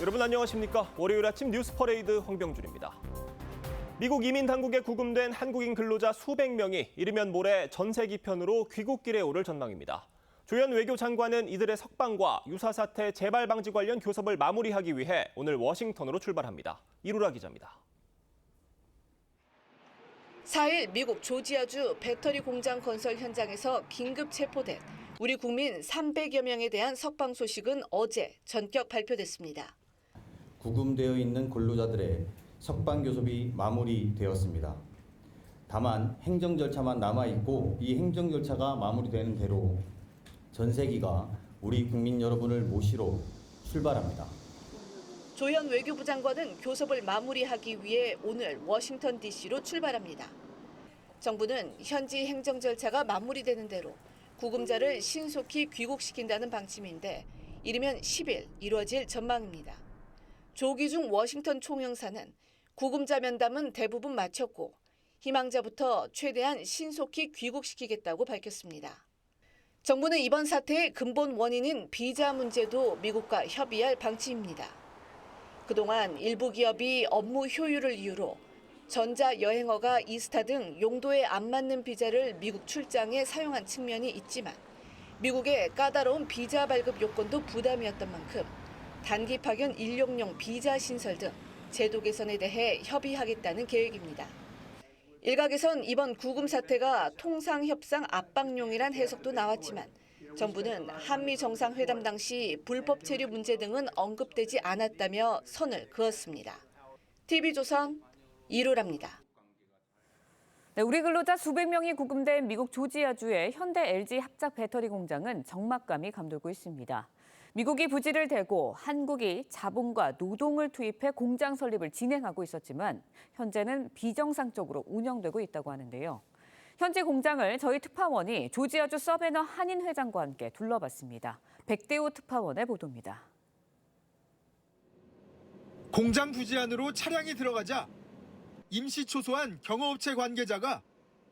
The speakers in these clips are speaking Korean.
여러분 안녕하십니까? 월요일 아침 뉴스 퍼레이드 황병준입니다. 미국 이민 당국에 구금된 한국인 근로자 수백 명이 이르면 모레 전세기편으로 귀국길에 오를 전망입니다. 조현 외교장관은 이들의 석방과 유사 사태 재발 방지 관련 교섭을 마무리하기 위해 오늘 워싱턴으로 출발합니다. 이루라 기자입니다. 4일 미국 조지아주 배터리 공장 건설 현장에서 긴급 체포된 우리 국민 300여 명에 대한 석방 소식은 어제 전격 발표됐습니다. 구금되어 있는 근로자들의 석방 교섭이 마무리되었습니다. 다만 행정 절차만 남아있고 이 행정 절차가 마무리되는 대로 전세기가 우리 국민 여러분을 모시러 출발합니다. 조현 외교부 장관은 교섭을 마무리하기 위해 오늘 워싱턴 DC로 출발합니다. 정부는 현지 행정 절차가 마무리되는 대로 구금자를 신속히 귀국시킨다는 방침인데 이르면 10일 이루어질 전망입니다. 조기중 워싱턴 총영사는 구금자 면담은 대부분 마쳤고 희망자부터 최대한 신속히 귀국시키겠다고 밝혔습니다. 정부는 이번 사태의 근본 원인인 비자 문제도 미국과 협의할 방침입니다. 그동안 일부 기업이 업무 효율을 이유로 전자여행어가 이스타 등 용도에 안 맞는 비자를 미국 출장에 사용한 측면이 있지만 미국의 까다로운 비자 발급 요건도 부담이었던 만큼 단기 파견 인력용 비자 신설 등 제도 개선에 대해 협의하겠다는 계획입니다. 일각에선 이번 구금 사태가 통상협상 압박용이란 해석도 나왔지만 정부는 한미 정상회담 당시 불법 체류 문제 등은 언급되지 않았다며 선을 그었습니다. TV조선 이루라입니다. 네, 우리 근로자 수백 명이 구금된 미국 조지아주의 현대 LG 합작 배터리 공장은 적막감이 감돌고 있습니다. 미국이 부지를 대고 한국이 자본과 노동을 투입해 공장 설립을 진행하고 있었지만 현재는 비정상적으로 운영되고 있다고 하는데요. 현재 공장을 저희 특파원이 조지아주 서베너 한인 회장과 함께 둘러봤습니다. 백대호 특파원의 보도입니다. 공장 부지 안으로 차량이 들어가자 임시 초소한 경호업체 관계자가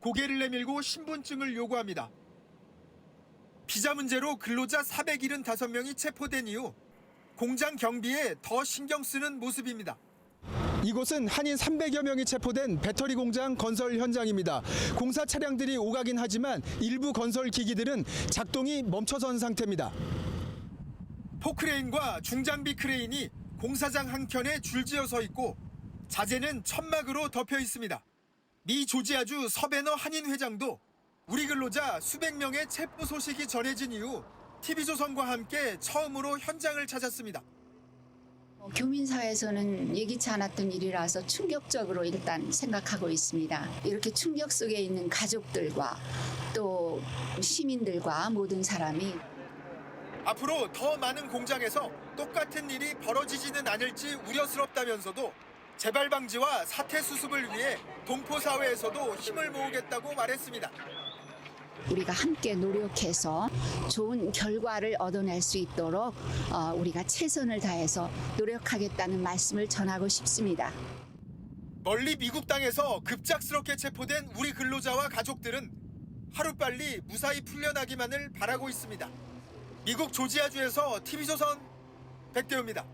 고개를 내밀고 신분증을 요구합니다. 비자 문제로 근로자 475명이 체포된 이후 공장 경비에 더 신경 쓰는 모습입니다. 이곳은 한인 300여 명이 체포된 배터리 공장 건설 현장입니다. 공사 차량들이 오가긴 하지만 일부 건설 기기들은 작동이 멈춰선 상태입니다. 포크레인과 중장비 크레인이 공사장 한켠에 줄지어 서 있고 자재는 천막으로 덮여 있습니다. 미 조지아주 서베너 한인 회장도 우리 근로자 수백 명의 체포 소식이 전해진 이후 TV조선과 함께 처음으로 현장을 찾았습니다. 교민사회에서는 예기치 않았던 일이라서 충격적으로 일단 생각하고 있습니다. 이렇게 충격 속에 있는 가족들과 또 시민들과 모든 사람이 앞으로 더 많은 공장에서 똑같은 일이 벌어지지는 않을지 우려스럽다면서도 재발 방지와 사태 수습을 위해 동포사회에서도 힘을 모으겠다고 말했습니다. 우리가 함께 노력해서 좋은 결과를 얻어낼 수 있도록 우리가 최선을 다해서 노력하겠다는 말씀을 전하고 싶습니다. 멀리 미국 땅에서 급작스럽게 체포된 우리 근로자와 가족들은 하루빨리 무사히 풀려나기만을 바라고 있습니다. 미국 조지아주에서 TV조선 백대호입니다.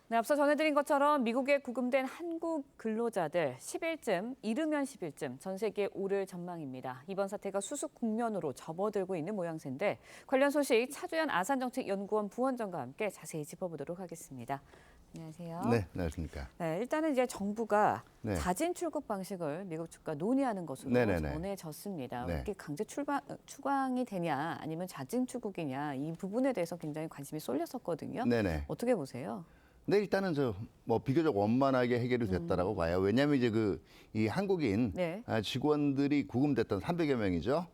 네, 앞서 전해드린 것처럼 미국에 구금된 한국 근로자들 10일쯤, 이르면 10일쯤 전 세계에 오를 전망입니다. 이번 사태가 수습 국면으로 접어들고 있는 모양새인데 관련 소식 차주연 아산정책연구원 부원장과 함께 자세히 짚어보도록 하겠습니다. 안녕하세요. 네, 안녕하십니까. 네, 일단은 이제 정부가 네. 자진 출국 방식을 미국 측과 논의하는 것으로 네네네. 전해졌습니다. 네. 이게 강제 추방이 되냐 아니면 자진 출국이냐 이 부분에 대해서 굉장히 관심이 쏠렸었거든요. 네네. 어떻게 보세요? 네, 일단은 비교적 원만하게 해결이 됐다라고 봐요. 왜냐하면 이제 이 한국인 네. 직원들이 구금됐던 300여 명이죠.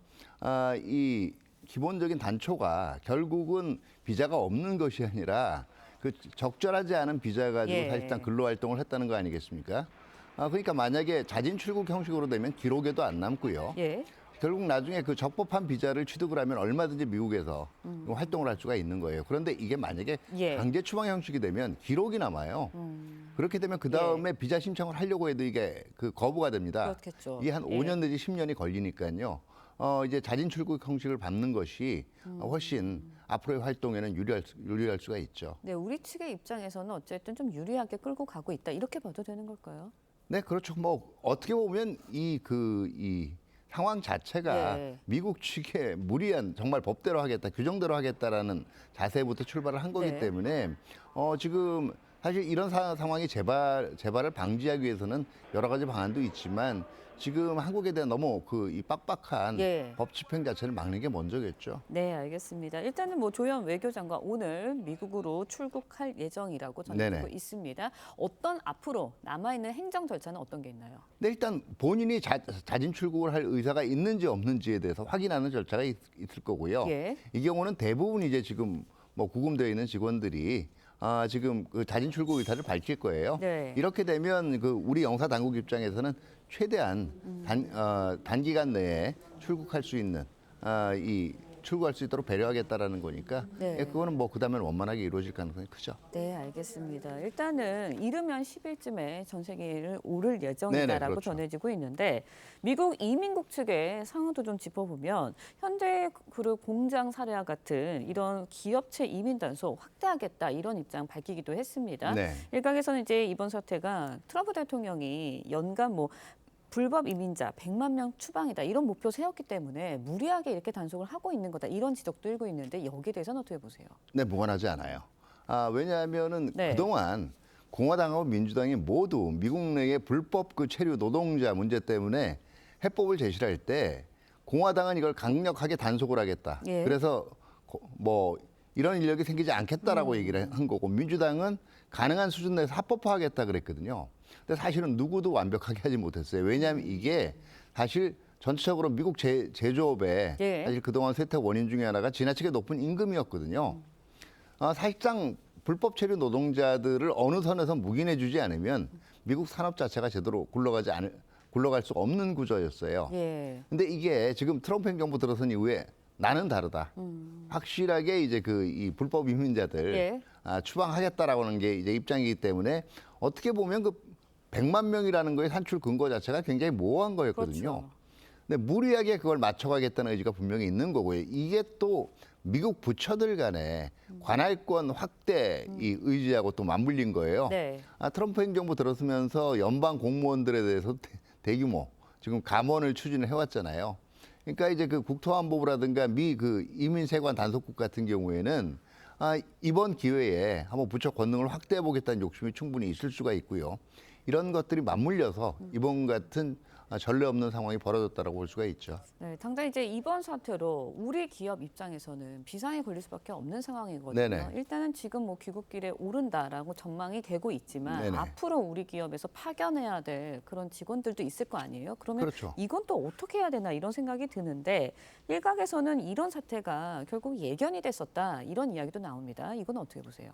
이 기본적인 단초가 결국은 비자가 없는 것이 아니라 그 적절하지 않은 비자 가지고 예. 사실상 근로 활동을 했다는 거 아니겠습니까? 그러니까 만약에 자진 출국 형식으로 되면 기록에도 안 남고요. 예. 결국 나중에 그 적법한 비자를 취득을 하면 얼마든지 미국에서 활동을 할 수가 있는 거예요. 그런데 이게 만약에 예. 강제 추방 형식이 되면 기록이 남아요. 그렇게 되면 그 다음에 비자 신청을 하려고 해도 이게 거부가 됩니다. 그렇겠죠. 이게 한 예. 5년 내지 10년이 걸리니까요. 이제 자진 출국 형식을 밟는 것이 훨씬 앞으로의 활동에는 유리할 수가 있죠. 네, 우리 측의 입장에서는 어쨌든 좀 유리하게 끌고 가고 있다. 이렇게 봐도 되는 걸까요? 네, 그렇죠. 뭐 어떻게 보면 이 상황 자체가 네. 미국 측의 무리한 정말 법대로 하겠다, 규정대로 하겠다라는 자세부터 출발을 한 거기 네. 때문에 지금 사실 이런 상황이 재발을 방지하기 위해서는 여러 가지 방안도 있지만 지금 한국에 대한 너무 이 빡빡한 예. 법 집행 자체를 막는 게 먼저겠죠. 네, 알겠습니다. 일단은 뭐 조현 외교장관 오늘 미국으로 출국할 예정이라고 전해지고 네네. 있습니다. 어떤 앞으로 남아있는 행정 절차는 어떤 게 있나요? 네, 일단 본인이 자진 출국을 할 의사가 있는지 없는지에 대해서 확인하는 절차가 있을 거고요. 예. 이 경우는 대부분 이제 지금 뭐 구금되어 있는 직원들이 지금 그 자진 출국 의사를 밝힐 거예요. 네. 이렇게 되면 우리 영사 당국 입장에서는 최대한 단기간 내에 출국할 수 있는 출국할 수 있도록 배려하겠다라는 거니까 네. 그거는 뭐 그다음에 원만하게 이루어질 가능성이 크죠. 네, 알겠습니다. 일단은 이르면 10일쯤에 전세기를 오를 예정이다라고 네네, 그렇죠. 전해지고 있는데 미국 이민국 측의 상황도 좀 짚어보면 현대 그룹 공장 사례와 같은 이런 기업체 이민 단속 확대하겠다 이런 입장 밝히기도 했습니다. 네. 일각에서는 이제 이번 사태가 트럼프 대통령이 연간 뭐 불법 이민자 100만 명 추방이다 이런 목표 세웠기 때문에 무리하게 이렇게 단속을 하고 있는 거다 이런 지적도 일고 있는데 여기에 대해서는 어떻게 보세요? 네, 무관하지 않아요. 왜냐하면은 네. 그동안 공화당하고 민주당이 모두 미국 내의 불법 체류 노동자 문제 때문에 해법을 제시할 때 공화당은 이걸 강력하게 단속을 하겠다. 예. 그래서 뭐 이런 인력이 생기지 않겠다라고 얘기를 한 거고 민주당은 가능한 수준 내에서 합법화하겠다 그랬거든요. 근데 사실은 누구도 완벽하게 하지 못했어요. 왜냐하면 이게 사실 전체적으로 미국 제조업의 예. 사실 그동안 쇠퇴 원인 중에 하나가 지나치게 높은 임금이었거든요. 사실상 불법 체류 노동자들을 어느 선에서 묵인해주지 않으면 미국 산업 자체가 제대로 굴러갈 수 없는 구조였어요. 예. 근데 이게 지금 트럼프 행정부 들어선 이후에 나는 다르다. 확실하게 이제 이 불법 이민자들 예. 추방하겠다라고 하는 게 이제 입장이기 때문에 어떻게 보면 100만 명이라는 거의 산출 근거 자체가 굉장히 모호한 거였거든요. 그렇죠. 근데 무리하게 그걸 맞춰가겠다는 의지가 분명히 있는 거고요. 이게 또 미국 부처들 간에 관할권 확대 이 의지하고 또 맞물린 거예요. 네. 트럼프 행정부 들어서면서 연방 공무원들에 대해서 대규모 지금 감원을 추진을 해왔잖아요. 그러니까 이제 국토안보부라든가 이민 세관 단속국 같은 경우에는 이번 기회에 한번 부처 권능을 확대해 보겠다는 욕심이 충분히 있을 수가 있고요. 이런 것들이 맞물려서 이번 같은 전례 없는 상황이 벌어졌다라고 볼 수가 있죠. 네, 당장 이제 이번 사태로 우리 기업 입장에서는 비상에 걸릴 수밖에 없는 상황이거든요. 네네. 일단은 지금 뭐 귀국길에 오른다라고 전망이 되고 있지만 네네. 앞으로 우리 기업에서 파견해야 될 그런 직원들도 있을 거 아니에요? 그러면 그렇죠. 이건 또 어떻게 해야 되나 이런 생각이 드는데 일각에서는 이런 사태가 결국 예견이 됐었다 이런 이야기도 나옵니다. 이건 어떻게 보세요?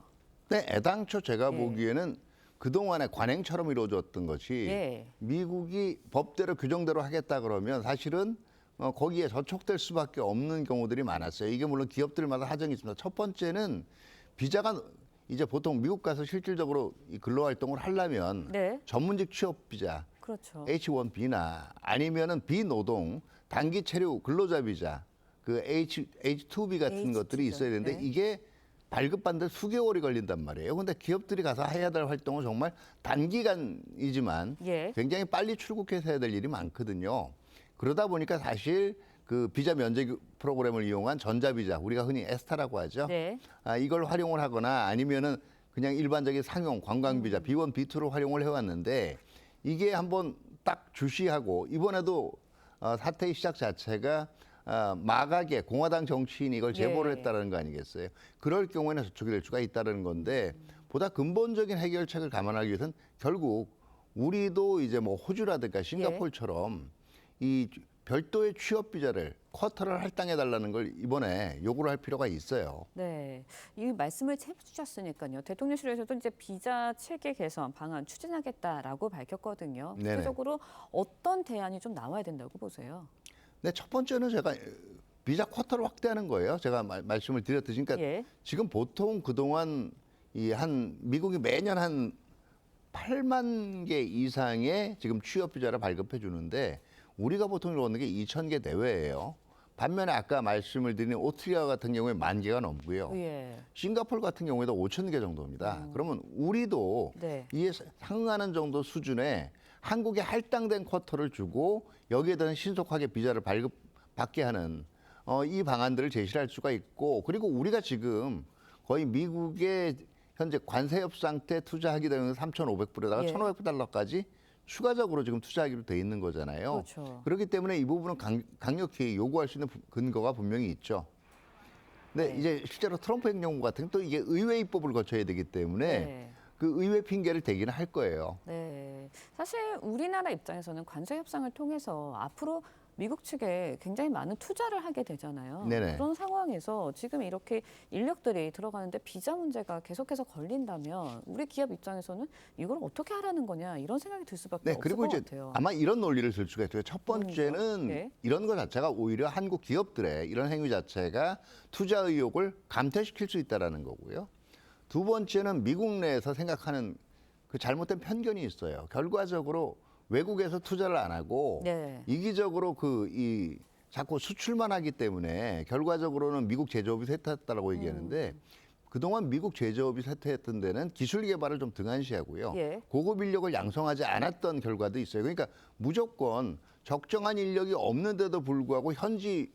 네, 애당초 제가 예. 보기에는 그동안의 관행처럼 이루어졌던 것이 예. 미국이 법대로 규정대로 하겠다 그러면 사실은 거기에 저촉될 수밖에 없는 경우들이 많았어요. 이게 물론 기업들마다 사정이 있습니다. 첫 번째는 비자가 이제 보통 미국 가서 실질적으로 이 근로활동을 하려면 네. 전문직 취업 비자, 그렇죠. H-1B나 아니면은 비노동 단기 체류 근로자 비자, H-2B 같은 것들이 있어야 되는데 네. 이게 발급받는데 수개월이 걸린단 말이에요. 근데 기업들이 가서 해야 될 활동은 정말 단기간이지만 예. 굉장히 빨리 출국해서 해야 될 일이 많거든요. 그러다 보니까 사실 비자 면제 프로그램을 이용한 전자비자, 우리가 흔히 에스타라고 하죠. 네. 이걸 활용을 하거나 아니면은 그냥 일반적인 상용 관광비자 B1, B2로 활용을 해왔는데 이게 한번 딱 주시하고 이번에도 사태의 시작 자체가 마각에 공화당 정치인이 이걸 제보를 예. 했다는 거 아니겠어요? 그럴 경우에는 저촉이 될 수가 있다는 건데 보다 근본적인 해결책을 감안하기 위해서는 결국 우리도 이제 뭐 호주라든가 싱가포르처럼 이 별도의 취업 비자를 쿼터를 할당해달라는 걸 이번에 요구를 할 필요가 있어요. 네, 이 말씀을 해주셨으니까요. 대통령실에서도 이제 비자 체계 개선 방안 추진하겠다라고 밝혔거든요. 네네. 구체적으로 어떤 대안이 좀 나와야 된다고 보세요? 네, 첫 번째는 제가 비자 쿼터를 확대하는 거예요. 제가 말씀을 드렸듯이, 그러니까 예. 지금 보통 그동안 미국이 매년 한 8만 개 이상의 지금 취업 비자를 발급해 주는데 우리가 보통 얻는 게 2,000개 내외예요. 반면에 아까 말씀을 드린 오스트리아 같은 경우에 10,000개가 넘고요. 예. 싱가포르 같은 경우에도 5,000개 정도입니다. 그러면 우리도 네. 이에 상응하는 정도 수준의 한국에 할당된 쿼터를 주고 여기에 대한 신속하게 비자를 발급받게 하는 이 방안들을 제시할 수가 있고, 그리고 우리가 지금 거의 미국의 현재 관세 협상 때 투자하게 되는 3,500불에다가 예. 1,500달러까지 추가적으로 지금 투자하기로 돼 있는 거잖아요. 그렇죠. 그렇기 때문에 이 부분은 강력히 요구할 수 있는 근거가 분명히 있죠. 근데 네. 이제 실제로 트럼프 행정부 같은 경우 또 이게 의회 입법을 거쳐야 되기 때문에 네. 그 의회 핑계를 대기는 할 거예요. 네. 사실 우리나라 입장에서는 관세 협상을 통해서 앞으로 미국 측에 굉장히 많은 투자를 하게 되잖아요. 네네. 그런 상황에서 지금 이렇게 인력들이 들어가는데 비자 문제가 계속해서 걸린다면 우리 기업 입장에서는 이걸 어떻게 하라는 거냐 이런 생각이 들 수밖에 네, 없을 그리고 것 이제 같아요. 아마 이런 논리를 쓸 수가 있어요. 첫 번째는 네. 이런 것 자체가 오히려 한국 기업들의 이런 행위 자체가 투자 의욕을 감퇴시킬 수 있다라는 거고요. 두 번째는 미국 내에서 생각하는 그 잘못된 편견이 있어요. 결과적으로 외국에서 투자를 안 하고 네. 이기적으로 자꾸 수출만 하기 때문에 결과적으로는 미국 제조업이 쇠퇴했다라고 얘기하는데 그동안 미국 제조업이 쇠퇴했던 데는 기술 개발을 좀 등한시하고요. 예. 고급 인력을 양성하지 않았던 결과도 있어요. 그러니까 무조건 적정한 인력이 없는데도 불구하고 현지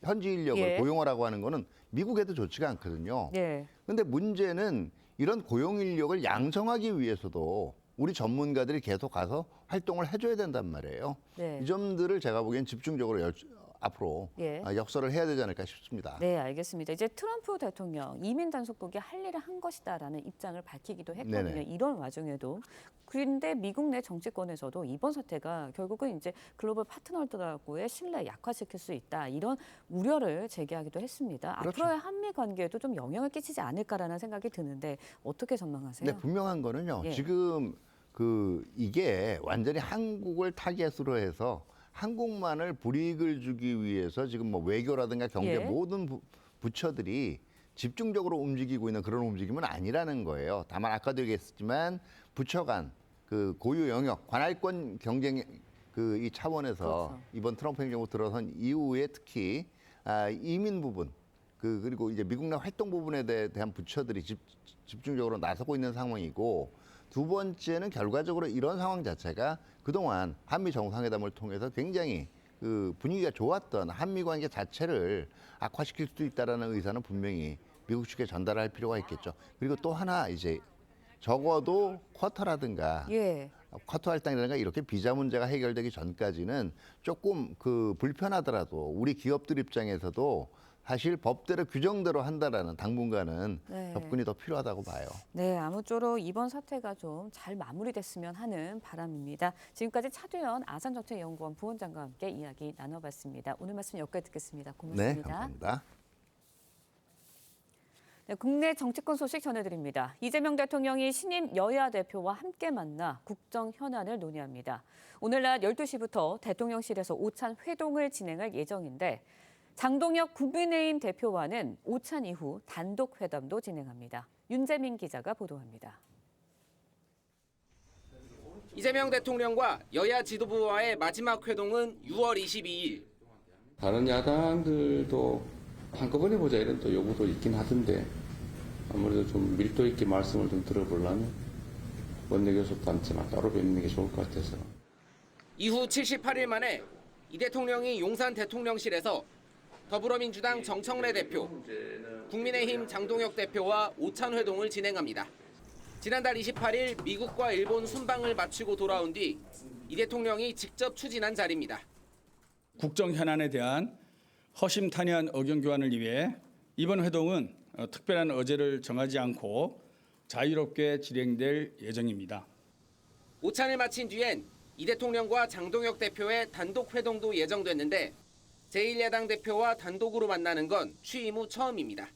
인력을 예. 고용하라고 하는 거는 미국에도 좋지가 않거든요. 네. 근데 문제는 이런 고용 인력을 양성하기 위해서도 우리 전문가들이 계속 가서 활동을 해줘야 된단 말이에요. 네. 이 점들을 제가 보기엔 집중적으로 앞으로 예. 역설을 해야 되지 않을까 싶습니다. 네, 알겠습니다. 이제 트럼프 대통령 이민 단속국이 할 일을 한 것이다라는 입장을 밝히기도 했거든요. 네네. 이런 와중에도. 그런데 미국 내 정치권에서도 이번 사태가 결국은 이제 글로벌 파트너들하고의 신뢰 약화시킬 수 있다. 이런 우려를 제기하기도 했습니다. 그렇죠. 앞으로의 한미 관계에도 좀 영향을 끼치지 않을까라는 생각이 드는데 어떻게 전망하세요? 네, 분명한 거는요. 예. 지금 이게 완전히 한국을 타겟으로 해서 한국만을 불이익을 주기 위해서 지금 뭐 외교라든가 경제 예. 모든 부처들이 집중적으로 움직이고 있는 그런 움직임은 아니라는 거예요. 다만 아까도 얘기했지만 부처 간 그 고유 영역 관할권 경쟁 이 차원에서 그렇죠. 이번 트럼프 행정부 들어선 이후에 특히 이민 부분 그리고 이제 미국 내 활동 부분에 대한 부처들이 집중적으로 나서고 있는 상황이고, 두 번째는 결과적으로 이런 상황 자체가 그동안 한미 정상회담을 통해서 굉장히 그 분위기가 좋았던 한미 관계 자체를 악화시킬 수도 있다라는 의사는 분명히 미국 측에 전달할 필요가 있겠죠. 그리고 또 하나 이제 적어도 쿼터라든가 예. 쿼터 할당이라든가 이렇게 비자 문제가 해결되기 전까지는 조금 불편하더라도 우리 기업들 입장에서도 사실 법대로 규정대로 한다라는 당분간은 네. 접근이 더 필요하다고 봐요. 네, 아무쪼록 이번 사태가 좀 잘 마무리됐으면 하는 바람입니다. 지금까지 차두현 아산정책연구원 부원장과 함께 이야기 나눠봤습니다. 오늘 말씀 여기까지 듣겠습니다. 고맙습니다. 네, 감사합니다. 네, 국내 정치권 소식 전해드립니다. 이재명 대통령이 신임 여야 대표와 함께 만나 국정 현안을 논의합니다. 오늘 낮 12시부터 대통령실에서 오찬 회동을 진행할 예정인데 장동혁 국민의힘 대표와는 오찬 이후 단독 회담도 진행합니다. 윤재민 기자가 보도합니다. 이재명 대통령과 여야 지도부와의 마지막 회동은 6월 22일. 다른 야당들도 한꺼번에 보자 이런 또 요구도 있긴 하던데 아무래도 좀 밀도 있게 말씀을 좀 들어보려면 원내교섭단체나 따로 뵙는 게 좋을 것 같아서. 이후 78일 만에 이 대통령이 용산 대통령실에서 더불어민주당 정청래 대표, 국민의힘 장동혁 대표와 오찬 회동을 진행합니다. 지난달 28일 미국과 일본 순방을 마치고 돌아온 뒤 이 대통령이 직접 추진한 자리입니다. 국정 현안에 대한 허심탄회한 의견 교환을 위해 이번 회동은 특별한 어제를 정하지 않고 자유롭게 진행될 예정입니다. 오찬을 마친 뒤엔 이 대통령과 장동혁 대표의 단독 회동도 예정됐는데 제1야당 대표와 단독으로 만나는 건 취임 후 처음입니다.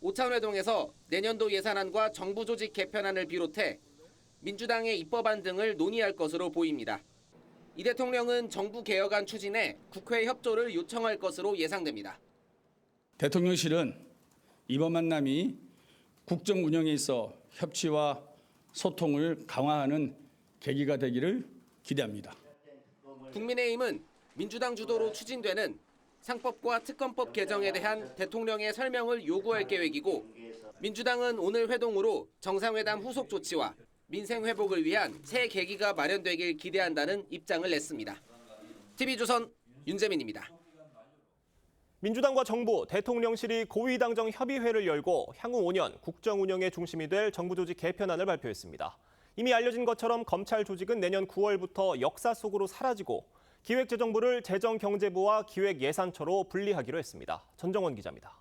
오찬 회동에서 내년도 예산안과 정부 조직 개편안을 비롯해 민주당의 입법안 등을 논의할 것으로 보입니다. 이 대통령은 정부 개혁안 추진에 국회 협조를 요청할 것으로 예상됩니다. 대통령실은 이번 만남이 국정 운영에 있어 협치와 소통을 강화하는 계기가 되기를 기대합니다. 국민의힘은 민주당 주도로 추진되는 상법과 특검법 개정에 대한 대통령의 설명을 요구할 계획이고 민주당은 오늘 회동으로 정상회담 후속 조치와 민생 회복을 위한 새 계기가 마련되길 기대한다는 입장을 냈습니다. TV조선 윤재민입니다. 민주당과 정부, 대통령실이 고위당정 협의회를 열고 향후 5년 국정 운영의 중심이 될 정부 조직 개편안을 발표했습니다. 이미 알려진 것처럼 검찰 조직은 내년 9월부터 역사 속으로 사라지고 기획재정부를 재정경제부와 기획예산처로 분리하기로 했습니다. 전정원 기자입니다.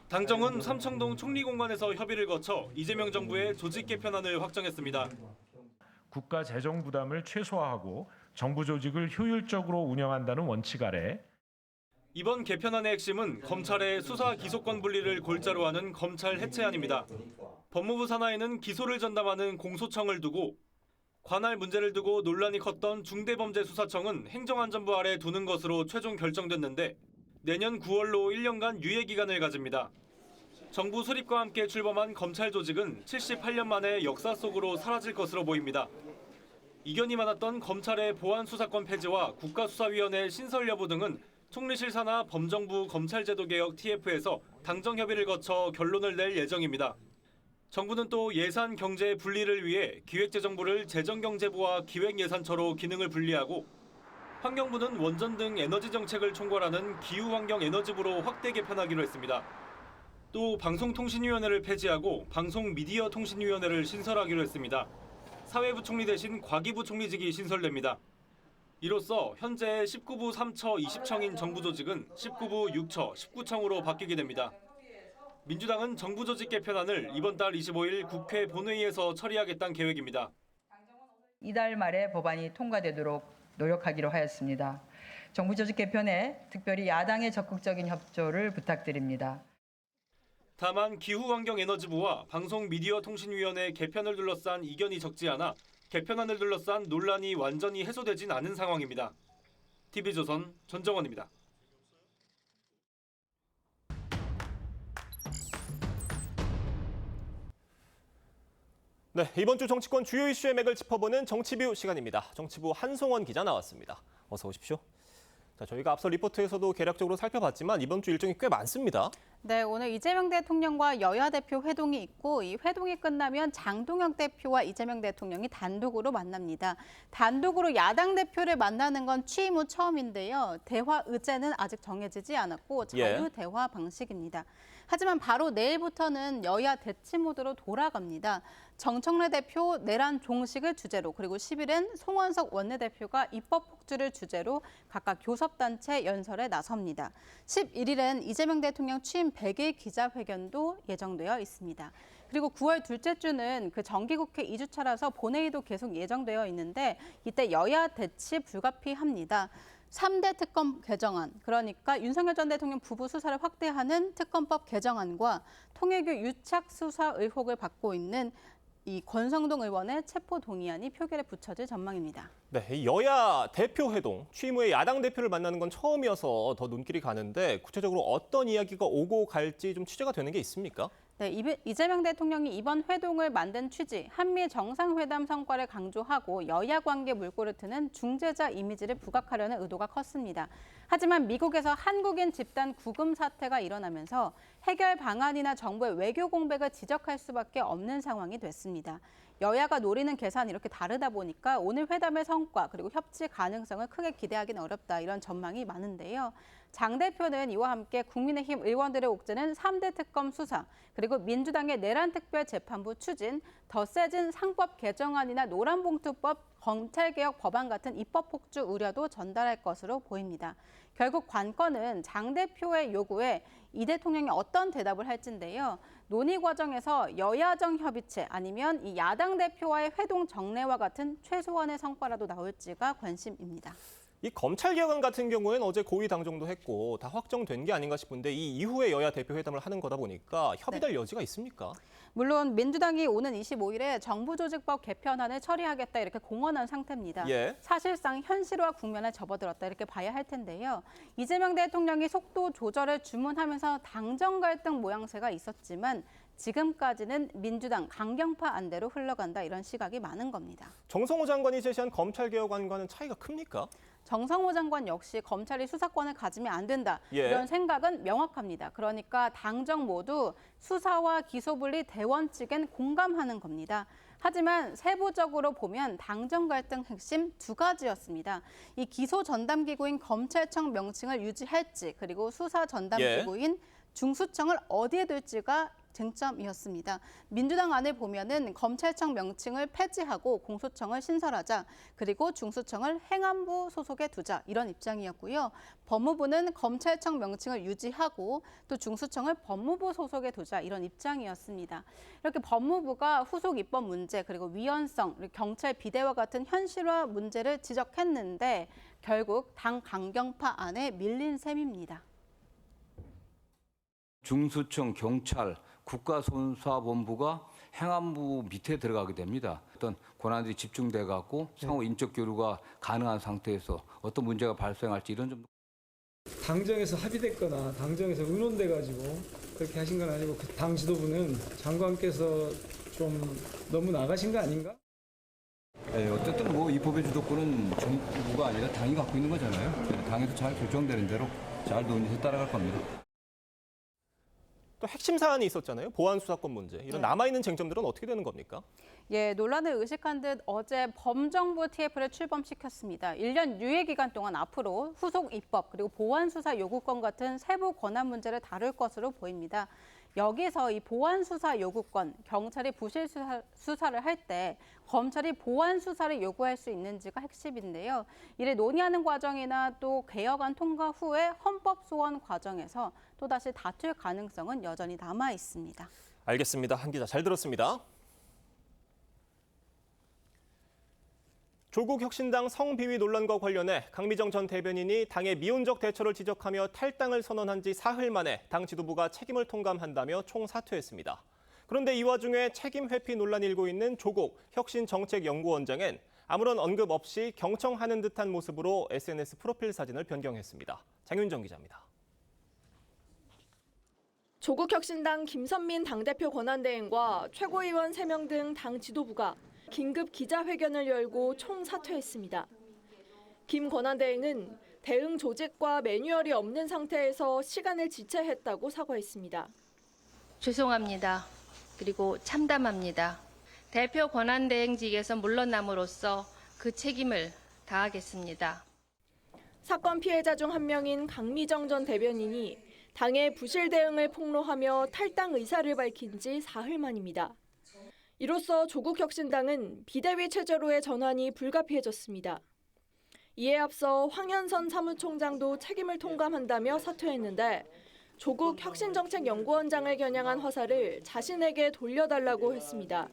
당정은 삼청동 총리공관에서 협의를 거쳐 이재명 정부의 조직 개편안을 확정했습니다. 국가 재정 부담을 최소화하고 정부 조직을 효율적으로 운영한다는 원칙 아래 이번 개편안의 핵심은 검찰의 수사 기소권 분리를 골자로 하는 검찰 해체안입니다. 법무부 산하에는 기소를 전담하는 공소청을 두고 관할 문제를 두고 논란이 컸던 중대범죄수사청은 행정안전부 아래 두는 것으로 최종 결정됐는데 내년 9월로 1년간 유예 기간을 가집니다. 정부 수립과 함께 출범한 검찰 조직은 78년 만에 역사 속으로 사라질 것으로 보입니다. 이견이 많았던 검찰의 보안수사권 폐지와 국가수사위원회 신설 여부 등은 총리실 산하 범정부 검찰제도개혁 TF에서 당정 협의를 거쳐 결론을 낼 예정입니다. 정부는 또 예산 경제 분리를 위해 기획재정부를 재정경제부와 기획예산처로 기능을 분리하고 환경부는 원전 등 에너지 정책을 총괄하는 기후환경에너지부로 확대 개편하기로 했습니다. 또 방송통신위원회를 폐지하고 방송미디어통신위원회를 신설하기로 했습니다. 사회부총리 대신 과기부총리직이 신설됩니다. 이로써 현재 19부 3처 20청인 정부 조직은 19부 6처 19청으로 바뀌게 됩니다. 민주당은 정부 조직 개편안을 이번 달 25일 국회 본회의에서 처리하겠다는 계획입니다. 이달 말에 법안이 통과되도록 노력하기로 하였습니다. 정부 조직 개편에 특별히 야당의 적극적인 협조를 부탁드립니다. 다만 기후환경에너지부와 방송미디어통신위원회 개편을 둘러싼 이견이 적지 않아 개편안을 둘러싼 논란이 완전히 해소되진 않은 상황입니다. TV조선 전정원입니다. 네, 이번 주 정치권 주요 이슈의 맥을 짚어보는 정치뷰 시간입니다. 정치부 한송원 기자 나왔습니다. 어서 오십시오. 자, 저희가 앞서 리포트에서도 개략적으로 살펴봤지만 이번 주 일정이 꽤 많습니다. 네, 오늘 이재명 대통령과 여야 대표 회동이 있고 이 회동이 끝나면 장동혁 대표와 이재명 대통령이 단독으로 만납니다. 단독으로 야당 대표를 만나는 건 취임 후 처음인데요. 대화 의제는 아직 정해지지 않았고 자유 대화 방식입니다. 하지만 바로 내일부터는 여야 대치 모드로 돌아갑니다. 정청래 대표 내란 종식을 주제로 그리고 10일엔 송원석 원내대표가 입법 폭주를 주제로 각각 교섭단체 연설에 나섭니다. 11일엔 이재명 대통령 취임 100일 기자회견도 예정되어 있습니다. 그리고 9월 둘째 주는 그 정기국회 2주차라서 본회의도 계속 예정되어 있는데 이때 여야 대치 불가피합니다. 3대 특검 개정안, 그러니까 윤석열 전 대통령 부부 수사를 확대하는 특검법 개정안과 통일교 유착 수사 의혹을 받고 있는 이 권성동 의원의 체포 동의안이 표결에 붙여질 전망입니다. 네, 여야 대표 회동, 취임 후에 야당 대표를 만나는 건 처음이어서 더 눈길이 가는데 구체적으로 어떤 이야기가 오고 갈지 좀 취재가 되는 게 있습니까? 네, 이재명 대통령이 이번 회동을 만든 취지, 한미 정상회담 성과를 강조하고 여야 관계 물꼬를 트는 중재자 이미지를 부각하려는 의도가 컸습니다. 하지만 미국에서 한국인 집단 구금 사태가 일어나면서 해결 방안이나 정부의 외교 공백을 지적할 수밖에 없는 상황이 됐습니다. 여야가 노리는 계산이 이렇게 다르다 보니까 오늘 회담의 성과 그리고 협치 가능성을 크게 기대하기는 어렵다 이런 전망이 많은데요. 장 대표는 이와 함께 국민의힘 의원들의 옥죄는 3대 특검 수사 그리고 민주당의 내란특별재판부 추진, 더 세진 상법 개정안이나 노란봉투법, 검찰개혁 법안 같은 입법 폭주 우려도 전달할 것으로 보입니다. 결국 관건은 장 대표의 요구에 이 대통령이 어떤 대답을 할지인데요. 논의 과정에서 여야정 협의체 아니면 이 야당 대표와의 회동 정례와 같은 최소한의 성과라도 나올지가 관심입니다. 이 검찰 개혁안 같은 경우에는 어제 고위 당정도 했고 다 확정된 게 아닌가 싶은데 이 이후에 여야 대표 회담을 하는 거다 보니까 협의될 여지가 있습니까? 물론 민주당이 오는 25일에 정부조직법 개편안을 처리하겠다 이렇게 공언한 상태입니다. 사실상 현실화 국면에 접어들었다 이렇게 봐야 할 텐데요. 이재명 대통령이 속도 조절을 주문하면서 당정 갈등 모양새가 있었지만 지금까지는 민주당 강경파 안대로 흘러간다 이런 시각이 많은 겁니다. 정성호 장관이 제시한 검찰개혁안과는 차이가 큽니까? 정상호 장관 역시 검찰이 수사권을 가지면 안 된다. 예. 이런 생각은 명확합니다. 그러니까 당정 모두 수사와 기소분리 대원칙엔 공감하는 겁니다. 하지만 세부적으로 보면 당정 갈등 핵심 두 가지였습니다. 이 기소 전담기구인 검찰청 명칭을 유지할지 그리고 수사 전담기구인 중수청을 어디에 둘지가 쟁점이었습니다. 민주당 안을 보면은 검찰청 명칭을 폐지하고 공소청을 신설하자, 그리고 중수청을 행안부 소속에 두자 이런 입장이었고요. 법무부는 검찰청 명칭을 유지하고 또 중수청을 법무부 소속에 두자 이런 입장이었습니다. 이렇게 법무부가 후속 입법 문제 그리고 위헌성, 그리고 경찰 비대와 같은 현실화 문제를 지적했는데 결국 당 강경파 안에 밀린 셈입니다. 중수청, 경찰, 국가수사본부가 행안부 밑에 들어가게 됩니다. 어떤 권한들이 집중돼 갖고 상호 인적 교류가 가능한 상태에서 어떤 문제가 발생할지 이런 점. 당정에서 합의됐거나 당정에서 의논돼 가지고 그렇게 하신 건 아니고 그 당 지도부는 장관께서 좀 너무 나가신 거 아닌가? 네, 어쨌든 뭐 이 법의 주도권은 정부가 아니라 당이 갖고 있는 거잖아요. 당에서 잘 결정되는 대로 잘 논의해서 따라갈 겁니다. 또 핵심 사안이 있었잖아요. 보안 수사권 문제. 이런 남아있는 쟁점들은 어떻게 되는 겁니까? 예, 논란을 의식한 듯 어제 범정부 TF를 출범시켰습니다. 1년 유예 기간 동안 앞으로 후속 입법 그리고 보안 수사 요구권 같은 세부 권한 문제를 다룰 것으로 보입니다. 여기서 이 보안 수사 요구권, 경찰이 부실 수사를 할 때 검찰이 보안 수사를 요구할 수 있는지가 핵심인데요. 이를 논의하는 과정이나 또 개혁안 통과 후에 헌법 소원 과정에서 또다시 다툴 가능성은 여전히 남아 있습니다. 알겠습니다. 한 기자 잘 들었습니다. 조국 혁신당 성비위 논란과 관련해 강미정 전 대변인이 당의 미온적 대처를 지적하며 탈당을 선언한 지 사흘 만에 당 지도부가 책임을 통감한다며 총사퇴했습니다. 그런데 이 와중에 책임 회피 논란이 일고 있는 조국 혁신정책연구원장은 아무런 언급 없이 경청하는 듯한 모습으로 SNS 프로필 사진을 변경했습니다. 장윤정 기자입니다. 조국 혁신당 김선민 당대표 권한대행과 최고위원 3명 등 당 지도부가 긴급 기자회견을 열고 총사퇴했습니다. 김 권한대행은 대응 조직과 매뉴얼이 없는 상태에서 시간을 지체했다고 사과했습니다. 죄송합니다. 그리고 참담합니다. 대표 권한대행직에서 물러남으로써 그 책임을 다하겠습니다. 사건 피해자 중 한 명인 강미정 전 대변인이 당의 부실 대응을 폭로하며 탈당 의사를 밝힌 지 사흘 만입니다. 이로써 조국 혁신당은 비대위 체제로의 전환이 불가피해졌습니다. 이에 앞서 황현선 사무총장도 책임을 통감한다며 사퇴했는데 조국 혁신정책연구원장을 겨냥한 화살을 자신에게 돌려달라고 했습니다.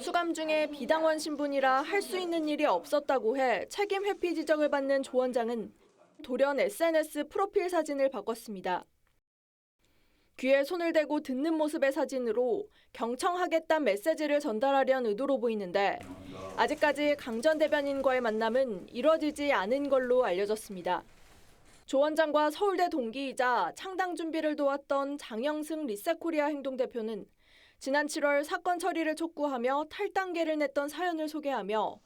수감 중에 비당원 신분이라 할 수 있는 일이 없었다고 해 책임 회피 지적을 받는 조 원장은 돌연 SNS 프로필 사진을 바꿨습니다. 귀에 손을 대고 듣는 모습의 사진으로 경청하겠다는 메시지를 전달하려는 의도로 보이는데 아직까지 강 전 대변인과의 만남은 이뤄지지 않은 걸로 알려졌습니다. 조 원장과 서울대 동기이자 창당 준비를 도왔던 장영승 리셋코리아 행동대표는 지난 7월 사건 처리를 촉구하며 탈당계를 냈던 사연을 소개하며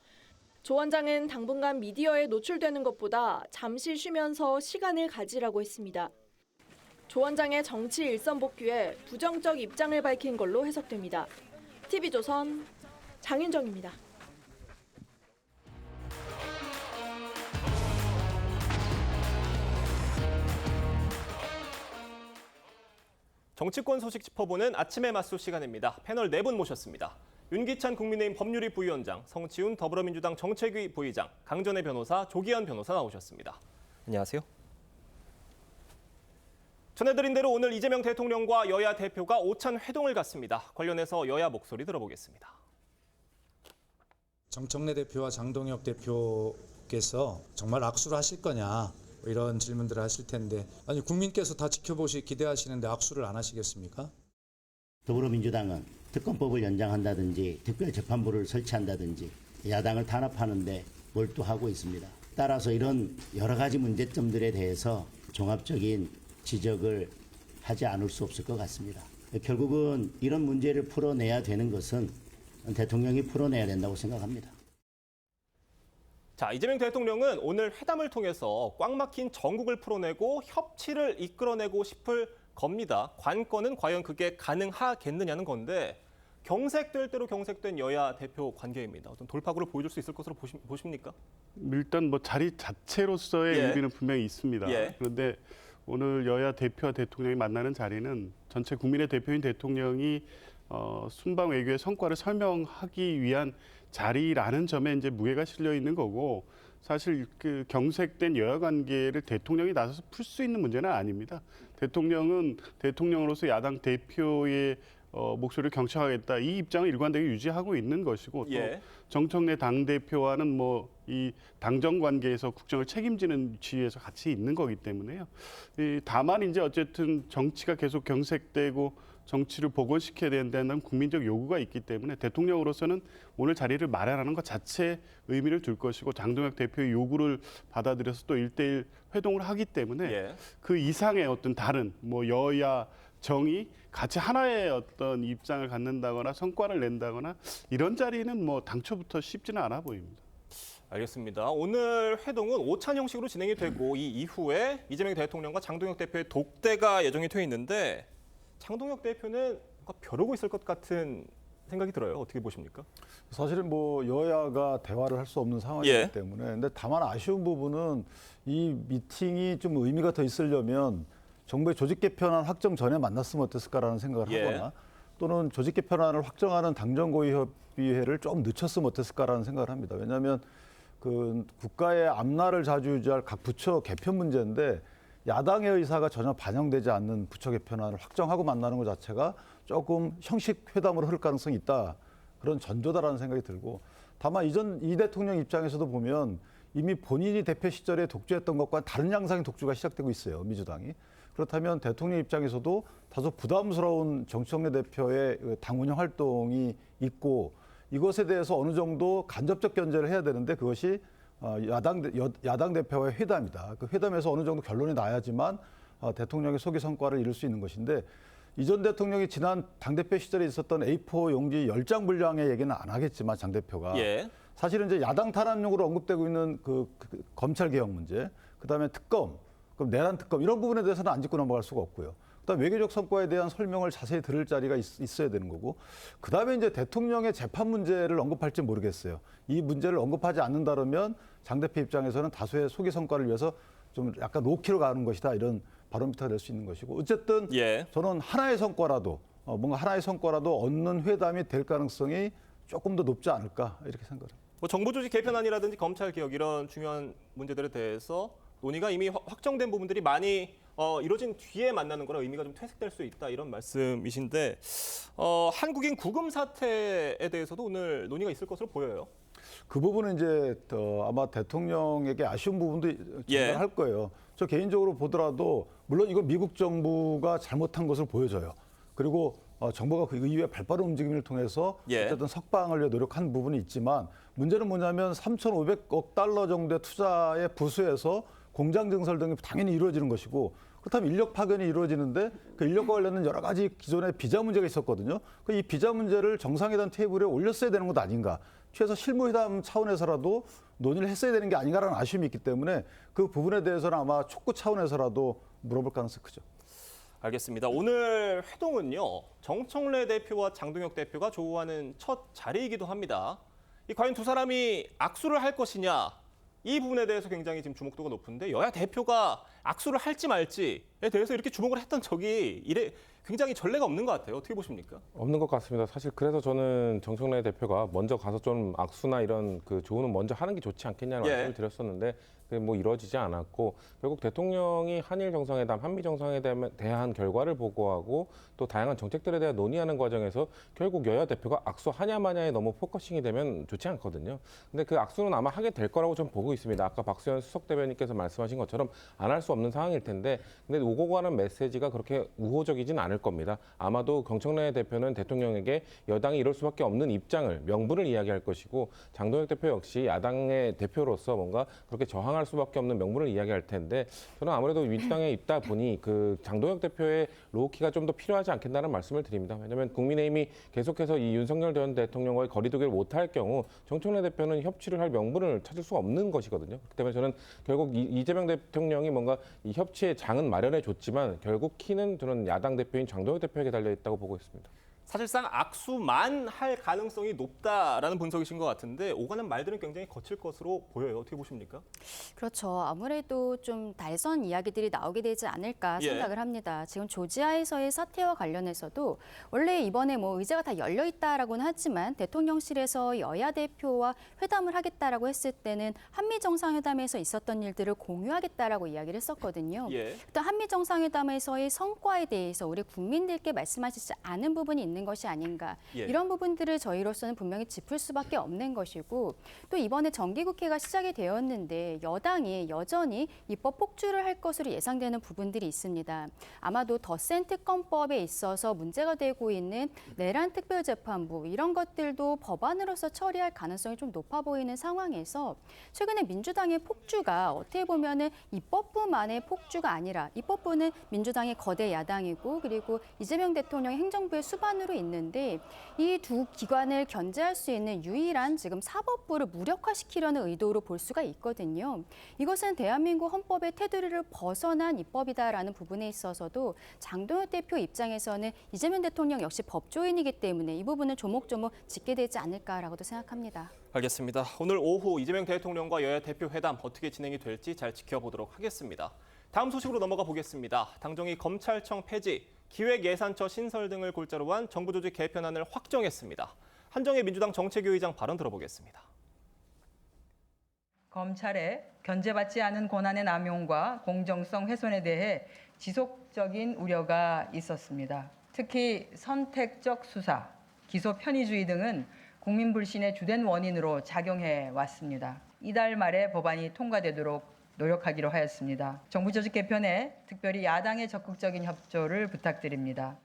조 원장은 당분간 미디어에 노출되는 것보다 잠시 쉬면서 시간을 가지라고 했습니다. 조 원장의 정치 일선 복귀에 부정적 입장을 밝힌 걸로 해석됩니다. TV조선 장윤정입니다. 정치권 소식 짚어보는 아침의 맞수 시간입니다. 패널 4분 모셨습니다. 윤기찬 국민의힘 법률위 부위원장, 성치훈 더불어민주당 정책위 부의장, 강전의 변호사, 조기현 변호사 나오셨습니다. 안녕하세요. 전해드린 대로 오늘 이재명 대통령과 여야 대표가 오찬 회동을 갖습니다. 관련해서 여야 목소리 들어보겠습니다. 정청래 대표와 장동혁 대표께서 정말 악수를 하실 거냐 이런 질문들을 하실 텐데 아니 국민께서 다 지켜보시 기대하시는데 악수를 안 하시겠습니까? 더불어민주당은 특검법을 연장한다든지 특별재판부를 설치한다든지 야당을 탄압하는 데 몰두하고 있습니다. 따라서 이런 여러 가지 문제점들에 대해서 종합적인 지적을 하지 않을 수 없을 것 같습니다. 결국은 이런 문제를 풀어내야 되는 것은 대통령이 풀어내야 된다고 생각합니다. 자, 이재명 대통령은 오늘 회담을 통해서 꽉 막힌 정국을 풀어내고 협치를 이끌어내고 싶을 겁니다. 관건은 과연 그게 가능하겠느냐는 건데 경색될 대로 경색된 여야 대표 관계입니다. 어떤 돌파구를 보여줄 수 있을 것으로 보십니까? 일단 뭐 자리 자체로서의 예. 의미는 분명히 있습니다. 예. 그런데 오늘 여야 대표와 대통령이 만나는 자리는 전체 국민의 대표인 대통령이 순방 외교의 성과를 설명하기 위한 자리라는 점에 이제 무게가 실려 있는 거고, 사실 그 경색된 여야 관계를 대통령이 나서서 풀 수 있는 문제는 아닙니다. 대통령은 대통령으로서 야당 대표의 목소리를 경청하겠다, 이 입장을 일관되게 유지하고 있는 것이고, 또 예. 정청래 당대표와는 뭐 이 당정 관계에서 국정을 책임지는 지위에서 같이 있는 거기 때문에요. 다만 이제 어쨌든 정치가 계속 경색되고 정치를 복원시켜야 된다는 국민적 요구가 있기 때문에 대통령으로서는 오늘 자리를 마련하는 것 자체에 의미를 둘 것이고, 장동혁 대표의 요구를 받아들여서 또 1대1 회동을 하기 때문에 예. 그 이상의 어떤 다른 뭐 여야 정이 같이 하나의 어떤 입장을 갖는다거나 성과를 낸다거나 이런 자리는 뭐 당초부터 쉽지는 않아 보입니다. 알겠습니다. 오늘 회동은 오찬 형식으로 진행이 되고 이 이후에 이재명 대통령과 장동혁 대표의 독대가 예정이 돼 있는데 장동혁 대표는 뭔가 벼르고 있을 것 같은 생각이 들어요. 어떻게 보십니까? 사실은 뭐 여야가 대화를 할 수 없는 상황이기 예. 때문에, 근데 다만 아쉬운 부분은 이 미팅이 좀 의미가 더 있으려면 정부의 조직 개편안 확정 전에 만났으면 어땠을까라는 생각을 예. 하거나, 또는 조직 개편안을 확정하는 당정고위협의회를 좀 늦췄으면 어땠을까라는 생각을 합니다. 왜냐하면 그 국가의 앞날을 좌지우지할 각 부처 개편 문제인데 야당의 의사가 전혀 반영되지 않는 부처 개편안을 확정하고 만나는 것 자체가 조금 형식 회담으로 흐를 가능성이 있다, 그런 전조다라는 생각이 들고, 다만 이 대통령 입장에서도 보면 이미 본인이 대표 시절에 독주했던 것과 다른 양상의 독주가 시작되고 있어요, 민주당이. 그렇다면 대통령 입장에서도 다소 부담스러운 정청래 대표의 당 운영 활동이 있고, 이것에 대해서 어느 정도 간접적 견제를 해야 되는데 그것이 야당 대표와의 회담이다. 그 회담에서 어느 정도 결론이 나야지만 대통령의 소기 성과를 이룰 수 있는 것인데, 이전 대통령이 지난 당대표 시절에 있었던 A4 용지 10장 분량의 얘기는 안 하겠지만 장 대표가 예. 사실은 이제 야당 탄압용으로 언급되고 있는 그 검찰 개혁 문제, 그다음에 특검, 그럼 내란 특검, 이런 부분에 대해서는 안 짚고 넘어갈 수가 없고요. 그다음 외교적 성과에 대한 설명을 자세히 들을 자리가 있어야 되는 거고, 그다음에 이제 대통령의 재판 문제를 언급할지 모르겠어요. 이 문제를 언급하지 않는다면 장 대표 입장에서는 다소의 소기 성과를 위해서 좀 약간 노키로 가는 것이다, 이런 바로미터가 될 수 있는 것이고, 어쨌든 예. 저는 하나의 성과라도 뭔가 하나의 성과라도 얻는 회담이 될 가능성이 조금 더 높지 않을까, 이렇게 생각합니다. 뭐 정부 조직 개편안이라든지 검찰 개혁 이런 중요한 문제들에 대해서 논의가 이미 확정된 부분들이 많이 이루어진 뒤에 만나는 거라 의미가 좀 퇴색될 수 있다, 이런 말씀이신데 한국인 구금 사태에 대해서도 오늘 논의가 있을 것으로 보여요. 그 부분은 이제 아마 대통령에게 아쉬운 부분도 전달할 거예요. 저 개인적으로 보더라도 물론 이거 미국 정부가 잘못한 것을 보여줘요. 그리고 정부가 그 이후에 발빠른 움직임을 통해서 어쨌든 석방을 위해 노력한 부분이 있지만, 문제는 뭐냐면 3,500억 달러 정도의 투자에 부수해서 공장 증설 등이 당연히 이루어지는 것이고, 그렇다면 인력 파견이 이루어지는데 그 인력과 관련된 여러 가지 기존의 비자 문제가 있었거든요. 이 비자 문제를 정상회담 테이블에 올렸어야 되는 것 아닌가. 최소 실무회담 차원에서라도 논의를 했어야 되는 게 아닌가라는 아쉬움이 있기 때문에 그 부분에 대해서는 아마 촉구 차원에서라도 물어볼 가능성이 크죠. 알겠습니다. 오늘 회동은요, 정청래 대표와 장동혁 대표가 조우하는 첫 자리이기도 합니다. 과연 두 사람이 악수를 할 것이냐, 이 부분에 대해서 굉장히 지금 주목도가 높은데, 여야 대표가 악수를 할지 말지에 대해서 이렇게 주목을 했던 적이 굉장히 전례가 없는 것 같아요. 어떻게 보십니까? 없는 것 같습니다. 사실 그래서 저는 정청래 대표가 먼저 가서 좀 악수나 이런 그 조언은 먼저 하는 게 좋지 않겠냐는 말씀을 드렸었는데, 그게 뭐 이루어지지 않았고, 결국 대통령이 한일 정상회담, 한미 정상회담에 대한 결과를 보고하고 또 다양한 정책들에 대해 논의하는 과정에서 결국 여야 대표가 악수하냐 마냐에 너무 포커싱이 되면 좋지 않거든요. 근데 그 악수는 아마 하게 될 거라고 좀 보고 있습니다. 아까 박수현 수석 대변인께서 말씀하신 것처럼 안 할 수 없는 상황일 텐데 근데 오고 가는 메시지가 그렇게 우호적이진 않을 겁니다. 아마도 경청래 대표는 대통령에게 여당이 이럴 수밖에 없는 입장을 명분을 이야기할 것이고 장동혁 대표 역시 야당의 대표로서 뭔가 그렇게 저항할 수밖에 없는 명분을 이야기할 텐데 저는 아무래도 민주당에 있다 보니 그 장동혁 대표의 로우키가 좀 더 필요하지 않겠다는 말씀을 드립니다. 왜냐하면 국민의힘이 계속해서 이 윤석열 전 대통령과의 거리두기를 못할 경우 정청래 대표는 협치를 할 명분을 찾을 수 없는 것이거든요. 그렇기 때문에 저는 결국 이재명 대통령이 뭔가 이 협치의 장은 마련해 줬지만 결국 키는 저는 야당 대표인 장동혁 대표에게 달려 있다고 보고 있습니다. 사실상 악수만 할 가능성이 높다라는 분석이신 것 같은데 오가는 말들은 굉장히 거칠 것으로 보여요. 어떻게 보십니까? 그렇죠. 아무래도 좀 날선 이야기들이 나오게 되지 않을까 생각을 합니다. 지금 조지아에서의 사태와 관련해서도 원래 이번에 뭐 의제가 다 열려 있다라고는 하지만 대통령실에서 여야 대표와 회담을 하겠다라고 했을 때는 한미 정상회담에서 있었던 일들을 공유하겠다라고 이야기를 했었거든요. 또 한미 정상회담에서의 성과에 대해서 우리 국민들께 말씀하시지 않은 부분이 있는 것이 아닌가. 이런 부분들을 저희로서는 분명히 짚을 수밖에 없는 것이고 또 이번에 정기국회가 시작이 되었는데 여당이 여전히 입법 폭주를 할 것으로 예상되는 부분들이 있습니다. 아마도 더 센 특검법에 있어서 문제가 되고 있는 내란 특별재판부 이런 것들도 법안으로서 처리할 가능성이 좀 높아 보이는 상황에서 최근에 민주당의 폭주가 어떻게 보면은 입법부만의 폭주가 아니라 입법부는 민주당의 거대 야당이고 그리고 이재명 대통령의 행정부의 수반으로 있는데 이 두 기관을 견제할 수 있는 유일한 지금 사법부를 무력화시키려는 의도로 볼 수가 있거든요. 이것은 대한민국 헌법의 테두리를 벗어난 입법이다라는 부분에 있어서도 장동혁 대표 입장에서는 이재명 대통령 역시 법조인이기 때문에 이 부분을 조목조목 짚게 되지 않을까라고도 생각합니다. 알겠습니다. 오늘 오후 이재명 대통령과 여야 대표 회담 어떻게 진행이 될지 잘 지켜보도록 하겠습니다. 다음 소식으로 넘어가 보겠습니다. 당정이 검찰청 폐지, 기획예산처 신설 등을 골자로 한 정부 조직 개편안을 확정했습니다. 한정혜 민주당 정책위의장 발언 들어보겠습니다. 검찰의 견제받지 않은 권한의 남용과 공정성 훼손에 대해 지속적인 우려가 있었습니다. 특히 선택적 수사, 기소 편의주의 등은 국민 불신의 주된 원인으로 작용해 왔습니다. 이달 말에 법안이 통과되도록 노력하기로 하였습니다. 정부 조직 개편에 특별히 야당의 적극적인 협조를 부탁드립니다.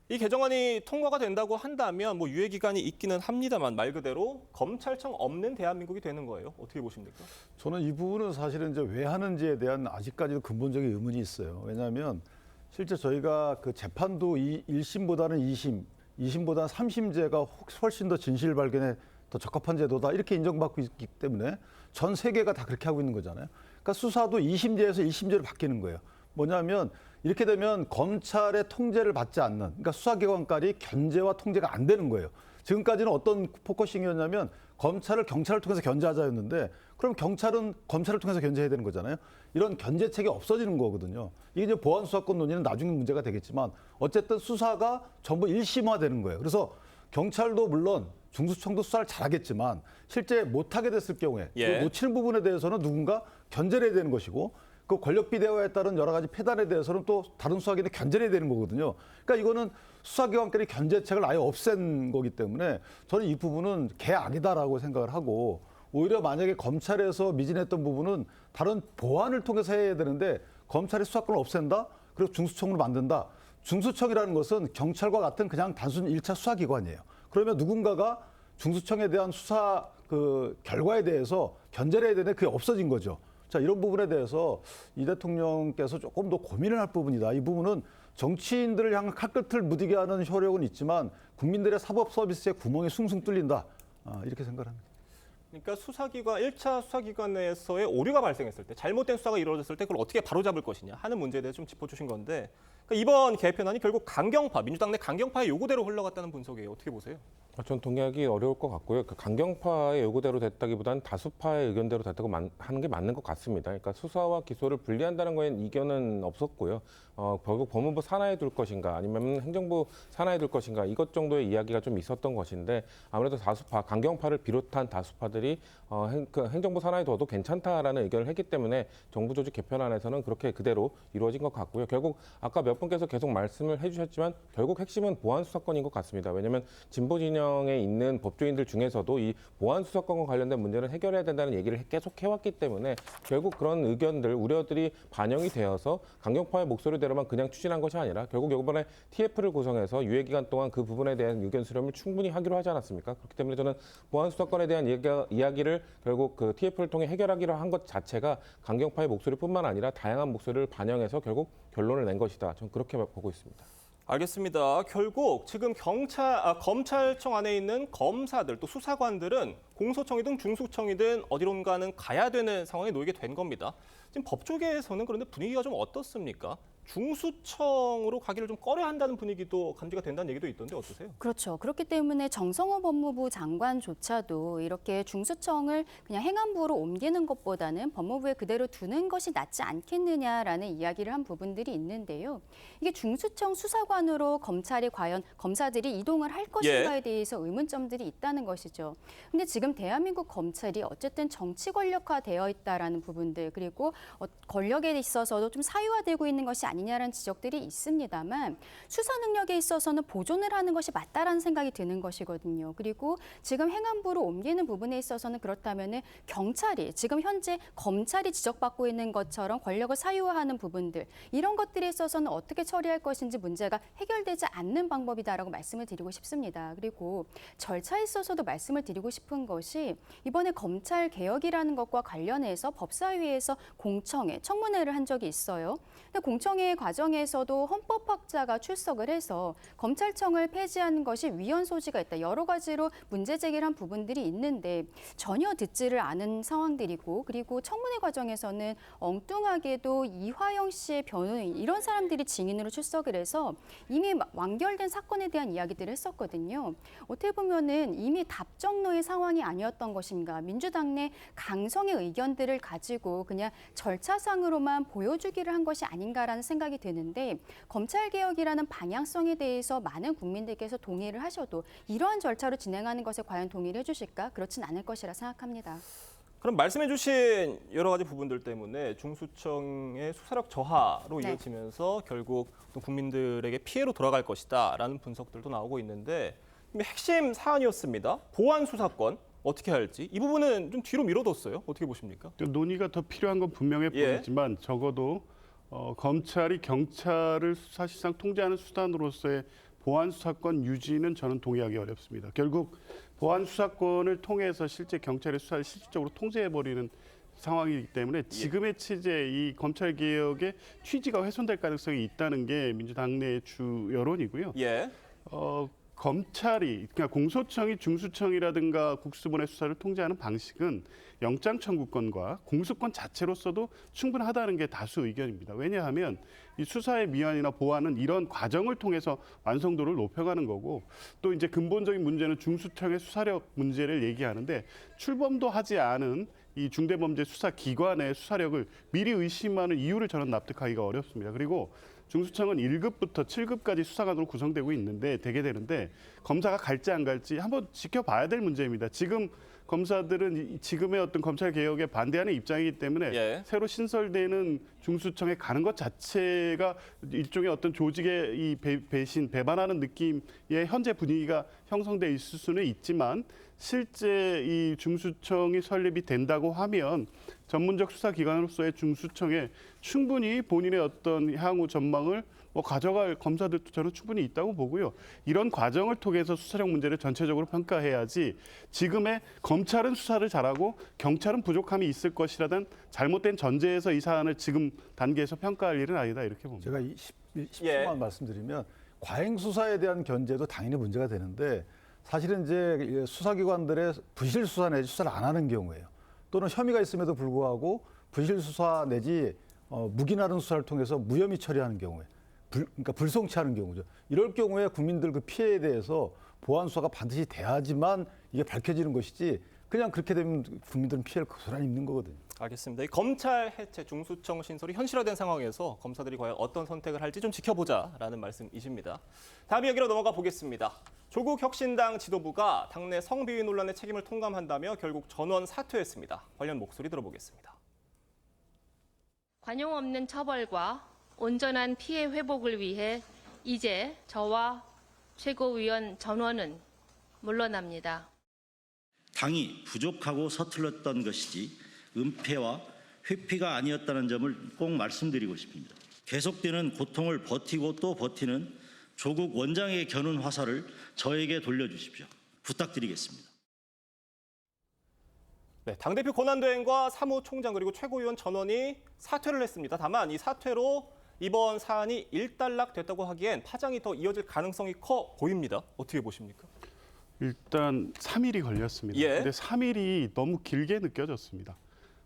이 개정안이 통과가 된다고 한다면 뭐 유예 기간이 있기는 합니다만 말 그대로 검찰청 없는 대한민국이 되는 거예요. 어떻게 보십니까? 저는 이 부분은 사실은 이제 왜 하는지에 대한 아직까지도 근본적인 의문이 있어요. 왜냐하면 실제 저희가 그 재판도 1심보다는 2심, 2심보다는 3심제가 훨씬 더 진실 발견에 더 적합한 제도다 이렇게 인정받고 있기 때문에 전 세계가 다 그렇게 하고 있는 거잖아요. 그러니까 수사도 2심제에서 1심제로 바뀌는 거예요. 뭐냐면 이렇게 되면 검찰의 통제를 받지 않는, 그러니까 수사기관까지 견제와 통제가 안 되는 거예요. 지금까지는 어떤 포커싱이었냐면 검찰을 경찰을 통해서 견제하자였는데 그럼 경찰은 검찰을 통해서 견제해야 되는 거잖아요. 이런 견제책이 없어지는 거거든요. 이게 이제 보안수사권 논의는 나중에 문제가 되겠지만 어쨌든 수사가 전부 1심화되는 거예요. 그래서 경찰도 물론 중수청도 수사를 잘하겠지만 실제 못하게 됐을 경우에 그 놓치는 부분에 대해서는 누군가 견제를 해야 되는 것이고 그 권력 비대화에 따른 여러 가지 폐단에 대해서는 또 다른 수사기관이 견제를 해야 되는 거거든요. 그러니까 이거는 수사기관끼리 견제책을 아예 없앤 거기 때문에 저는 이 부분은 개악이다라고 생각을 하고 오히려 만약에 검찰에서 미진했던 부분은 다른 보완을 통해서 해야 되는데 검찰이 수사권을 없앤다? 그리고 중수청으로 만든다? 중수청이라는 것은 경찰과 같은 그냥 단순 1차 수사기관이에요. 그러면 누군가가 중수청에 대한 수사 그 결과에 대해서 견제를 해야 되는데 그게 없어진 거죠. 자, 이런 부분에 대해서 이 대통령께서 조금 더 고민을 할 부분이다. 이 부분은 정치인들을 향한 칼끝을 무디게 하는 효력은 있지만 국민들의 사법 서비스의 구멍이 숭숭 뚫린다. 이렇게 생각합니다. 그러니까 수사기관 1차 수사기관에서의 오류가 발생했을 때 잘못된 수사가 이루어졌을 때 그걸 어떻게 바로잡을 것이냐 하는 문제에 대해서 좀 짚어주신 건데 그러니까 이번 개편안이 결국 강경파, 민주당 내 강경파의 요구대로 흘러갔다는 분석이에요. 어떻게 보세요? 전 동의하기 어려울 것 같고요. 그 강경파의 요구대로 됐다기보다는 다수파의 의견대로 됐다고 하는 게 맞는 것 같습니다. 그러니까 수사와 기소를 분리한다는 거에는 이견은 없었고요. 결국 법무부 산하에 둘 것인가 아니면 행정부 산하에 둘 것인가 이것 정도의 이야기가 좀 있었던 것인데 아무래도 다수파, 강경파를 비롯한 다수파들이 행정부 산하에 둬도 괜찮다라는 의견을 했기 때문에 정부 조직 개편안에서는 그렇게 그대로 이루어진 것 같고요. 결국 아까 몇 분께서 계속 말씀을 해주셨지만 결국 핵심은 보안 수사권인 것 같습니다. 왜냐하면 진보 진영 대통령에 있는 법조인들 중에서도 이 보안 수사권과 관련된 문제는 해결해야 된다는 얘기를 계속 해왔기 때문에 결국 그런 의견들, 우려들이 반영이 되어서 강경파의 목소리대로만 그냥 추진한 것이 아니라 결국 이번에 TF를 구성해서 유예 기간 동안 그 부분에 대한 의견 수렴을 충분히 하기로 하지 않았습니까? 그렇기 때문에 저는 보안 수사권에 대한 이야기를 결국 그 TF를 통해 해결하기로 한 것 자체가 강경파의 목소리뿐만 아니라 다양한 목소리를 반영해서 결국 결론을 낸 것이다. 저는 그렇게 보고 있습니다. 알겠습니다. 결국 지금 검찰청 안에 있는 검사들 또 수사관들은 공소청이든 중수청이든 어디론가는 가야 되는 상황에 놓이게 된 겁니다. 지금 법조계에서는 그런데 분위기가 좀 어떻습니까? 중수청으로 가기를 좀 꺼려한다는 분위기도 감지가 된다는 얘기도 있던데 어떠세요? 그렇죠. 그렇기 때문에 정성호 법무부 장관조차도 이렇게 중수청을 그냥 행안부로 옮기는 것보다는 법무부에 그대로 두는 것이 낫지 않겠느냐라는 이야기를 한 부분들이 있는데요. 이게 중수청 수사관으로 검찰이 과연 검사들이 이동을 할 것인가에 대해서 의문점들이 있다는 것이죠. 근데 지금 대한민국 검찰이 어쨌든 정치 권력화되어 있다라는 부분들 그리고 권력에 있어서도 좀 사유화되고 있는 것이 아니냐라는 지적들이 있습니다만 수사 능력에 있어서는 보존을 하는 것이 맞다라는 생각이 드는 것이거든요. 그리고 지금 행안부로 옮기는 부분에 있어서는 그렇다면은 경찰이 지금 현재 검찰이 지적받고 있는 것처럼 권력을 사유화하는 부분들 이런 것들에 있어서는 어떻게 처리할 것인지 문제가 해결되지 않는 방법이다라고 말씀을 드리고 싶습니다. 그리고 절차에 있어서도 말씀을 드리고 싶은 것이 이번에 검찰 개혁이라는 것과 관련해서 법사위에서 공청회, 청문회를 한 적이 있어요. 근데 공청회 과정에서도 헌법학자가 출석을 해서 검찰청을 폐지하는 것이 위헌 소지가 있다. 여러 가지로 문제 제기를 한 부분들이 있는데 전혀 듣지를 않은 상황들이고 그리고 청문회 과정에서는 엉뚱하게도 이화영 씨의 변호인 이런 사람들이 증인으로 출석을 해서 이미 완결된 사건에 대한 이야기들을 했었거든요. 어떻게 보면은 이미 답정너의 상황이 아니었던 것인가. 민주당 내 강성의 의견들을 가지고 그냥 절차상으로만 보여주기를 한 것이 아닌가라는 생각이 드는데 검찰개혁이라는 방향성에 대해서 많은 국민들께서 동의를 하셔도 이러한 절차로 진행하는 것에 과연 동의를 해주실까? 그렇진 않을 것이라 생각합니다. 그럼 말씀해 주신 여러 가지 부분들 때문에 중수청의 수사력 저하로 이어지면서 결국 국민들에게 피해로 돌아갈 것이다라는 분석들도 나오고 있는데 핵심 사안이었습니다. 보안 수사권. 어떻게 할지 이 부분은 좀 뒤로 미뤄뒀어요. 어떻게 보십니까? 논의가 더 필요한 건 분명해 보이지만 적어도 검찰이 경찰을 사실상 통제하는 수단으로서의 보안 수사권 유지는 저는 동의하기 어렵습니다. 결국 보안 수사권을 통해서 실제 경찰의 수사를 실질적으로 통제해버리는 상황이기 때문에 지금의 체제, 이 검찰 개혁의 취지가 훼손될 가능성이 있다는 게 민주당 내 주 여론이고요. 검찰이, 그러니까 공소청이 중수청이라든가 국수본의 수사를 통제하는 방식은 영장 청구권과 공수권 자체로서도 충분하다는 게 다수 의견입니다. 왜냐하면 이 수사의 미완이나 보완은 이런 과정을 통해서 완성도를 높여가는 거고 또 이제 근본적인 문제는 중수청의 수사력 문제를 얘기하는데 출범도 하지 않은 이 중대범죄 수사기관의 수사력을 미리 의심하는 이유를 저는 납득하기가 어렵습니다. 그리고 중수청은 1급부터 7급까지 수사관으로 구성되고 있는데 되게 되는데 검사가 갈지 안 갈지 한번 지켜봐야 될 문제입니다. 지금 검사들은 지금의 어떤 검찰 개혁에 반대하는 입장이기 때문에 새로 신설되는 중수청에 가는 것 자체가 일종의 어떤 조직의 이 배반하는 느낌의 현재 분위기가 형성돼 있을 수는 있지만 실제 이 중수청이 설립이 된다고 하면 전문적 수사기관으로서의 중수청에 충분히 본인의 어떤 향후 전망을 가져갈 검사들도 저는 충분히 있다고 보고요. 이런 과정을 통해서 수사력 문제를 전체적으로 평가해야지 지금의 검찰은 수사를 잘하고 경찰은 부족함이 있을 것이라는 잘못된 전제에서 이 사안을 지금 단계에서 평가할 일은 아니다 이렇게 봅니다. 제가 10초만 말씀드리면 과잉 수사에 대한 견제도 당연히 문제가 되는데 사실은 이제 수사기관들의 부실 수사 내지 수사를 안 하는 경우에요. 또는 혐의가 있음에도 불구하고 부실 수사 내지 묵인하는 수사를 통해서 무혐의 처리하는 경우에 그러니까 불송치하는 경우죠. 이럴 경우에 국민들 그 피해에 대해서 보안 수사가 반드시 돼야지만 이게 밝혀지는 것이지 그냥 그렇게 되면 국민들은 피해를 고스란히 입는 거거든요. 알겠습니다. 이 검찰 해체 중수청 신설이 현실화된 상황에서 검사들이 과연 어떤 선택을 할지 좀 지켜보자라는 말씀이십니다. 다음 이야기로 넘어가 보겠습니다. 조국 혁신당 지도부가 당내 성비위 논란의 책임을 통감한다며 결국 전원 사퇴했습니다. 관련 목소리 들어보겠습니다. 관용 없는 처벌과 온전한 피해 회복을 위해 이제 저와 최고위원 전원은 물러납니다. 당이 부족하고 서툴렀던 것이지 은폐와 회피가 아니었다는 점을 꼭 말씀드리고 싶습니다. 계속되는 고통을 버티고 또 버티는 조국 원장의 겨눈 화살을 저에게 돌려주십시오. 부탁드리겠습니다. 네, 당대표 권한대행과 사무총장 그리고 최고위원 전원이 사퇴를 했습니다. 다만 이 사퇴로 이번 사안이 일단락됐다고 하기엔 파장이 더 이어질 가능성이 커 보입니다. 어떻게 보십니까? 일단 3일이 걸렸습니다. 예. 근데 3일이 너무 길게 느껴졌습니다.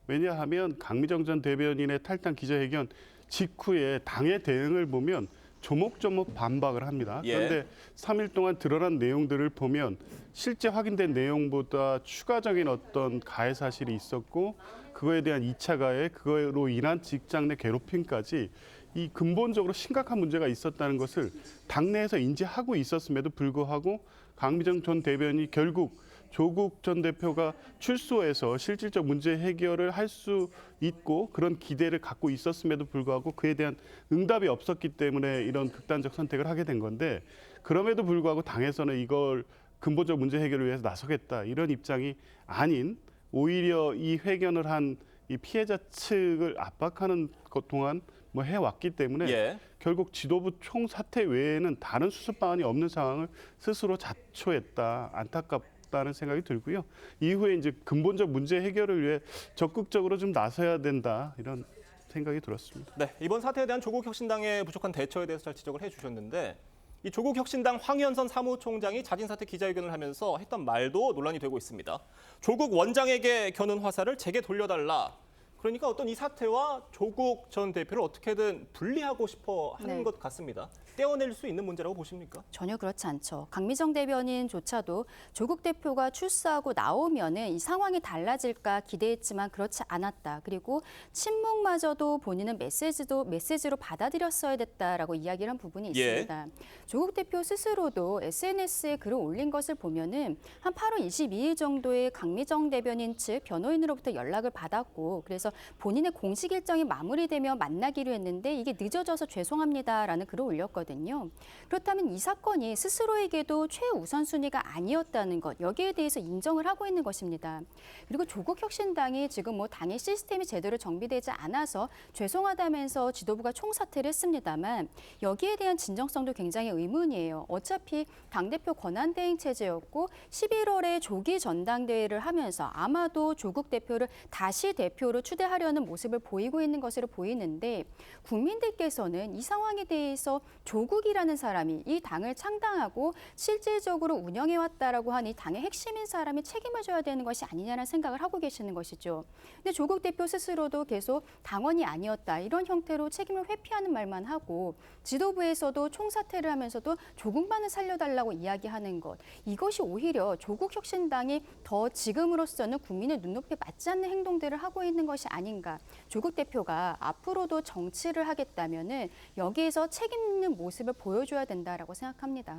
왜냐하면 강미정 전 대변인의 탈당 기자회견 직후에 당의 대응을 보면 조목조목 반박을 합니다. 그런데 3일 동안 드러난 내용들을 보면 실제 확인된 내용보다 추가적인 어떤 가해 사실이 있었고 그거에 대한 2차 가해, 그거로 인한 직장 내 괴롭힘까지 이 근본적으로 심각한 문제가 있었다는 것을 당내에서 인지하고 있었음에도 불구하고 강미정 전 대변인이 결국 조국 전 대표가 출소해서 실질적 문제 해결을 할 수 있고 그런 기대를 갖고 있었음에도 불구하고 그에 대한 응답이 없었기 때문에 이런 극단적 선택을 하게 된 건데 그럼에도 불구하고 당에서는 이걸 근본적 문제 해결을 위해서 나서겠다 이런 입장이 아닌 오히려 이 회견을 한 이 피해자 측을 압박하는 것 동안 뭐 해왔기 때문에 결국 지도부 총사퇴 외에는 다른 수습 방안이 없는 상황을 스스로 자초했다. 안타깝다는 생각이 들고요. 이후에 이제 근본적 문제 해결을 위해 적극적으로 좀 나서야 된다. 이런 생각이 들었습니다. 네, 이번 사태에 대한 조국혁신당의 부족한 대처에 대해서 잘 지적을 해주셨는데 이 조국혁신당 황현선 사무총장이 자진사퇴 기자회견을 하면서 했던 말도 논란이 되고 있습니다. 조국 원장에게 겨눈 화살을 제게 돌려달라. 그러니까 어떤 이 사태와 조국 전 대표를 어떻게든 분리하고 싶어 하는 것 같습니다. 떼어낼 수 있는 문제라고 보십니까? 전혀 그렇지 않죠. 강미정 대변인조차도 조국 대표가 출소하고 나오면은 이 상황이 달라질까 기대했지만 그렇지 않았다. 그리고 침묵마저도 본인은 메시지로 받아들였어야 됐다라고 이야기를 한 부분이 있습니다. 조국 대표 스스로도 SNS에 글을 올린 것을 보면은 한 8월 22일 정도에 강미정 대변인 측 변호인으로부터 연락을 받았고 그래서 본인의 공식 일정이 마무리되며 만나기로 했는데 이게 늦어져서 죄송합니다라는 글을 올렸거든요. 그렇다면 이 사건이 스스로에게도 최우선순위가 아니었다는 것, 여기에 대해서 인정을 하고 있는 것입니다. 그리고 조국혁신당이 지금 뭐 당의 시스템이 제대로 정비되지 않아서 죄송하다면서 지도부가 총사퇴를 했습니다만 여기에 대한 진정성도 굉장히 의문이에요. 어차피 당대표 권한대행 체제였고 11월에 조기 전당대회를 하면서 아마도 조국 대표를 다시 대표로 추대하려는 모습을 보이고 있는 것으로 보이는데 국민들께서는 이 상황에 대해서 조국이라는 사람이 이 당을 창당하고 실질적으로 운영해왔다라고 하니 당의 핵심인 사람이 책임을 져야 되는 것이 아니냐는 생각을 하고 계시는 것이죠. 근데 조국 대표 스스로도 계속 당원이 아니었다 이런 형태로 책임을 회피하는 말만 하고 지도부에서도 총사퇴를 하면서도 조국만을 살려달라고 이야기하는 것. 이것이 오히려 조국혁신당이 더 지금으로서는 국민의 눈높이에 맞지 않는 행동들을 하고 있는 것이 아닌가. 조국 대표가 앞으로도 정치를 하겠다면은 여기에서 책임 있는 모습을 보여줘야 된다라고 생각합니다.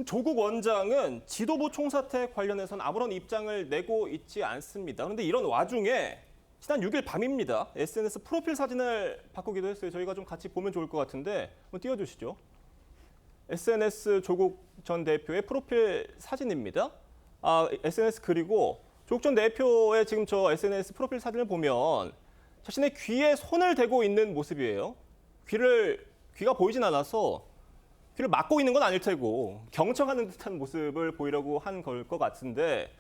조국 원장은 지도부 총사퇴 관련해서는 아무런 입장을 내고 있지 않습니다. 그런데 이런 와중에 지난 6일 밤입니다. SNS 프로필 사진을 바꾸기도 했어요. 저희가 좀 같이 보면 좋을 것 같은데 한번 띄워주시죠. SNS 조국 전 대표의 프로필 사진입니다. SNS 그리고 조국 전 대표의 지금 저 SNS 프로필 사진을 보면 자신의 귀에 손을 대고 있는 모습이에요. 귀가 보이진 않아서 귀를 막고 있는 건 아닐 테고 경청하는 듯한 모습을 보이려고 한 걸 것 같은데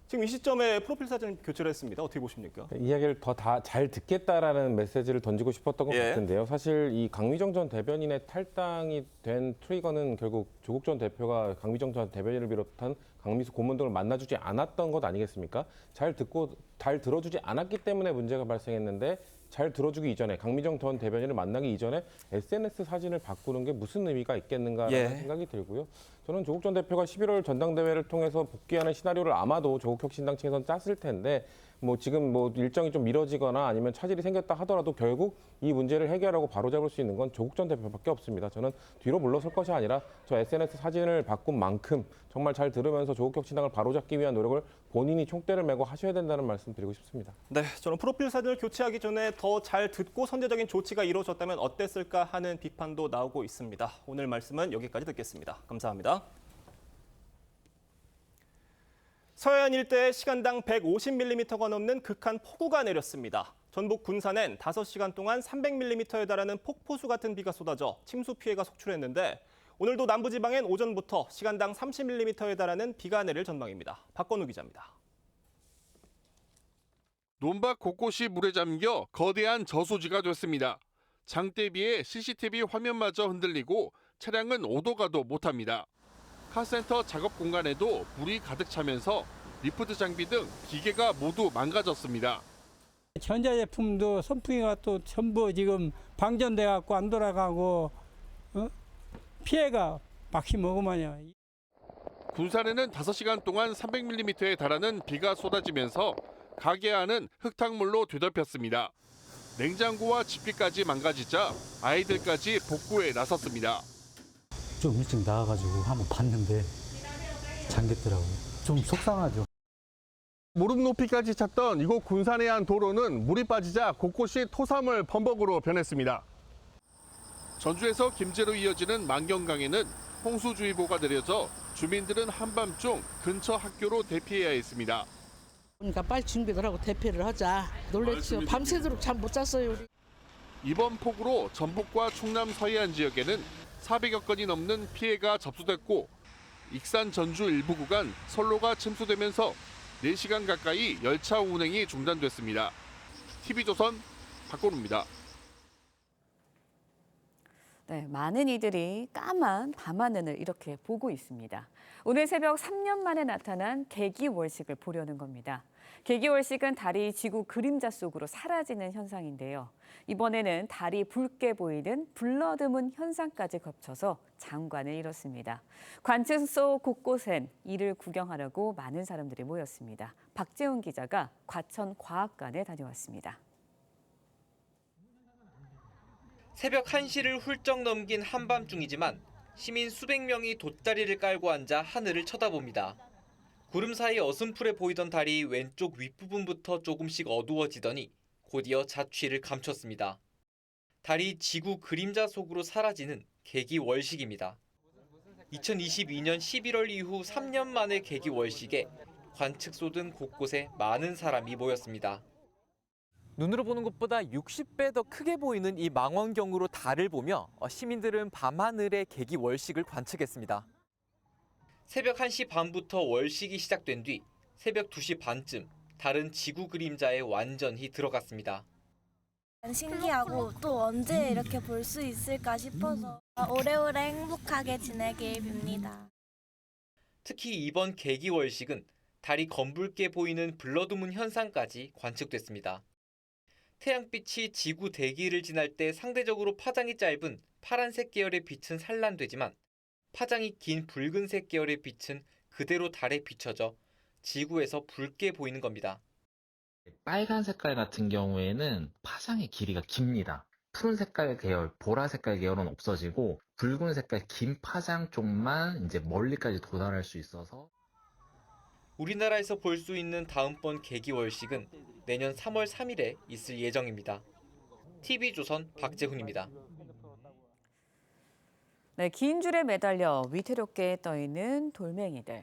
지금 이 시점에 프로필 사진을 교체를 했습니다. 어떻게 보십니까? 이야기를 더 잘 듣겠다라는 메시지를 던지고 싶었던 것 같은데요. 사실 이 강미정 전 대변인의 탈당이 된 트리거는 결국 조국 전 대표가 강미정 전 대변인을 비롯한 강미수 고문 등을 만나주지 않았던 것 아니겠습니까? 잘 들어주지 않았기 때문에 문제가 발생했는데 잘 들어주기 이전에 강미정 전 대변인을 만나기 이전에 SNS 사진을 바꾸는 게 무슨 의미가 있겠는가라는 생각이 들고요. 저는 조국 전 대표가 11월 전당대회를 통해서 복귀하는 시나리오를 아마도 조국혁신당 측에서는 짰을 텐데 뭐 지금 뭐 일정이 좀 미뤄지거나 아니면 차질이 생겼다 하더라도 결국 이 문제를 해결하고 바로잡을 수 있는 건 조국 전 대표밖에 없습니다. 저는 뒤로 물러설 것이 아니라 저 SNS 사진을 바꾼 만큼 정말 잘 들으면서 조국혁신당을 바로잡기 위한 노력을 본인이 총대를 메고 하셔야 된다는 말씀 드리고 싶습니다. 네, 저는 프로필 사진을 교체하기 전에 더 잘 듣고 선제적인 조치가 이루어졌다면 어땠을까 하는 비판도 나오고 있습니다. 오늘 말씀은 여기까지 듣겠습니다. 감사합니다. 서해안 일대에 시간당 150mm가 넘는 극한 폭우가 내렸습니다. 전북 군산엔 5시간 동안 300mm에 달하는 폭포수 같은 비가 쏟아져 침수 피해가 속출했는데 오늘도 남부지방엔 오전부터 시간당 30mm에 달하는 비가 내릴 전망입니다. 박건우 기자입니다. 논밭 곳곳이 물에 잠겨 거대한 저수지가 됐습니다. 장대비에 CCTV 화면마저 흔들리고 차량은 오도 가도 못합니다. 카센터 작업 공간에도 물이 가득 차면서 리프트 장비 등 기계가 모두 망가졌습니다. 전자제품도 선풍기가 또 전부 지금 방전돼 갖고 안 돌아가고 피해가 막심하구만요. 군산에는 5시간 동안 300mm에 달하는 비가 쏟아지면서 가게 안은 흙탕물로 뒤덮였습니다. 냉장고와 집기까지 망가지자 아이들까지 복구에 나섰습니다. 좀 일찍 나와가지고 한번 봤는데 잠겼더라고요. 좀 속상하죠. 무릎 높이까지 찼던 이곳 군산의 한 도로는 물이 빠지자 곳곳이 토사물 범벅으로 변했습니다. 전주에서 김제로 이어지는 만경강에는 홍수주의보가 내려져 주민들은 한밤중 근처 학교로 대피해야 했습니다. 그러니까 빨리 준비를 하고 대피를 하자. 놀랬죠. 밤새도록 잠 못 잤어요. 우리. 이번 폭우로 전북과 충남 서해안 지역에는 400여 건이 넘는 피해가 접수됐고 익산 전주 일부 구간 선로가 침수되면서 4시간 가까이 열차 운행이 중단됐습니다. TV조선 박건우입니다. 네, 많은 이들이 까만 밤하늘을 이렇게 보고 있습니다. 오늘 새벽 3년 만에 나타난 개기월식을 보려는 겁니다. 개기월식은 달이 지구 그림자 속으로 사라지는 현상인데요. 이번에는 달이 붉게 보이는 블러드문 현상까지 겹쳐서 장관을 이뤘습니다. 관측 소 곳곳엔 이를 구경하려고 많은 사람들이 모였습니다. 박재훈 기자가 과천과학관에 다녀왔습니다. 새벽 1시를 훌쩍 넘긴 한밤중이지만 시민 수백 명이 돗자리를 깔고 앉아 하늘을 쳐다봅니다. 구름 사이 어슴풀에 보이던 달이 왼쪽 윗부분부터 조금씩 어두워지더니 곧이어 자취를 감췄습니다. 달이 지구 그림자 속으로 사라지는 개기월식입니다. 2022년 11월 이후 3년 만에 개기월식에 관측소 등 곳곳에 많은 사람이 모였습니다. 눈으로 보는 것보다 60배 더 크게 보이는 이 망원경으로 달을 보며 시민들은 밤하늘의 개기월식을 관측했습니다. 새벽 1시 반부터 월식이 시작된 뒤 새벽 2시 반쯤 달은 지구 그림자에 완전히 들어갔습니다. 신기하고 또 언제 이렇게 볼 수 있을까 싶어서 오래오래 행복하게 지내길 빕니다. 특히 이번 개기월식은 달이 검붉게 보이는 블러드문 현상까지 관측됐습니다. 태양빛이 지구 대기를 지날 때 상대적으로 파장이 짧은 파란색 계열의 빛은 산란되지만 파장이 긴 붉은색 계열의 빛은 그대로 달에 비춰져 지구에서 붉게 보이는 겁니다. 빨간 색깔 같은 경우에는 파장의 길이가 깁니다. 푸른 색깔 계열, 보라 색깔 계열은 없어지고 붉은 색깔 긴 파장 쪽만 이제 멀리까지 도달할 수 있어서 우리나라에서 볼 수 있는 다음번 개기월식은 내년 3월 3일에 있을 예정입니다. TV조선 박재훈입니다. 네, 긴 줄에 매달려 위태롭게 떠있는 돌멩이들,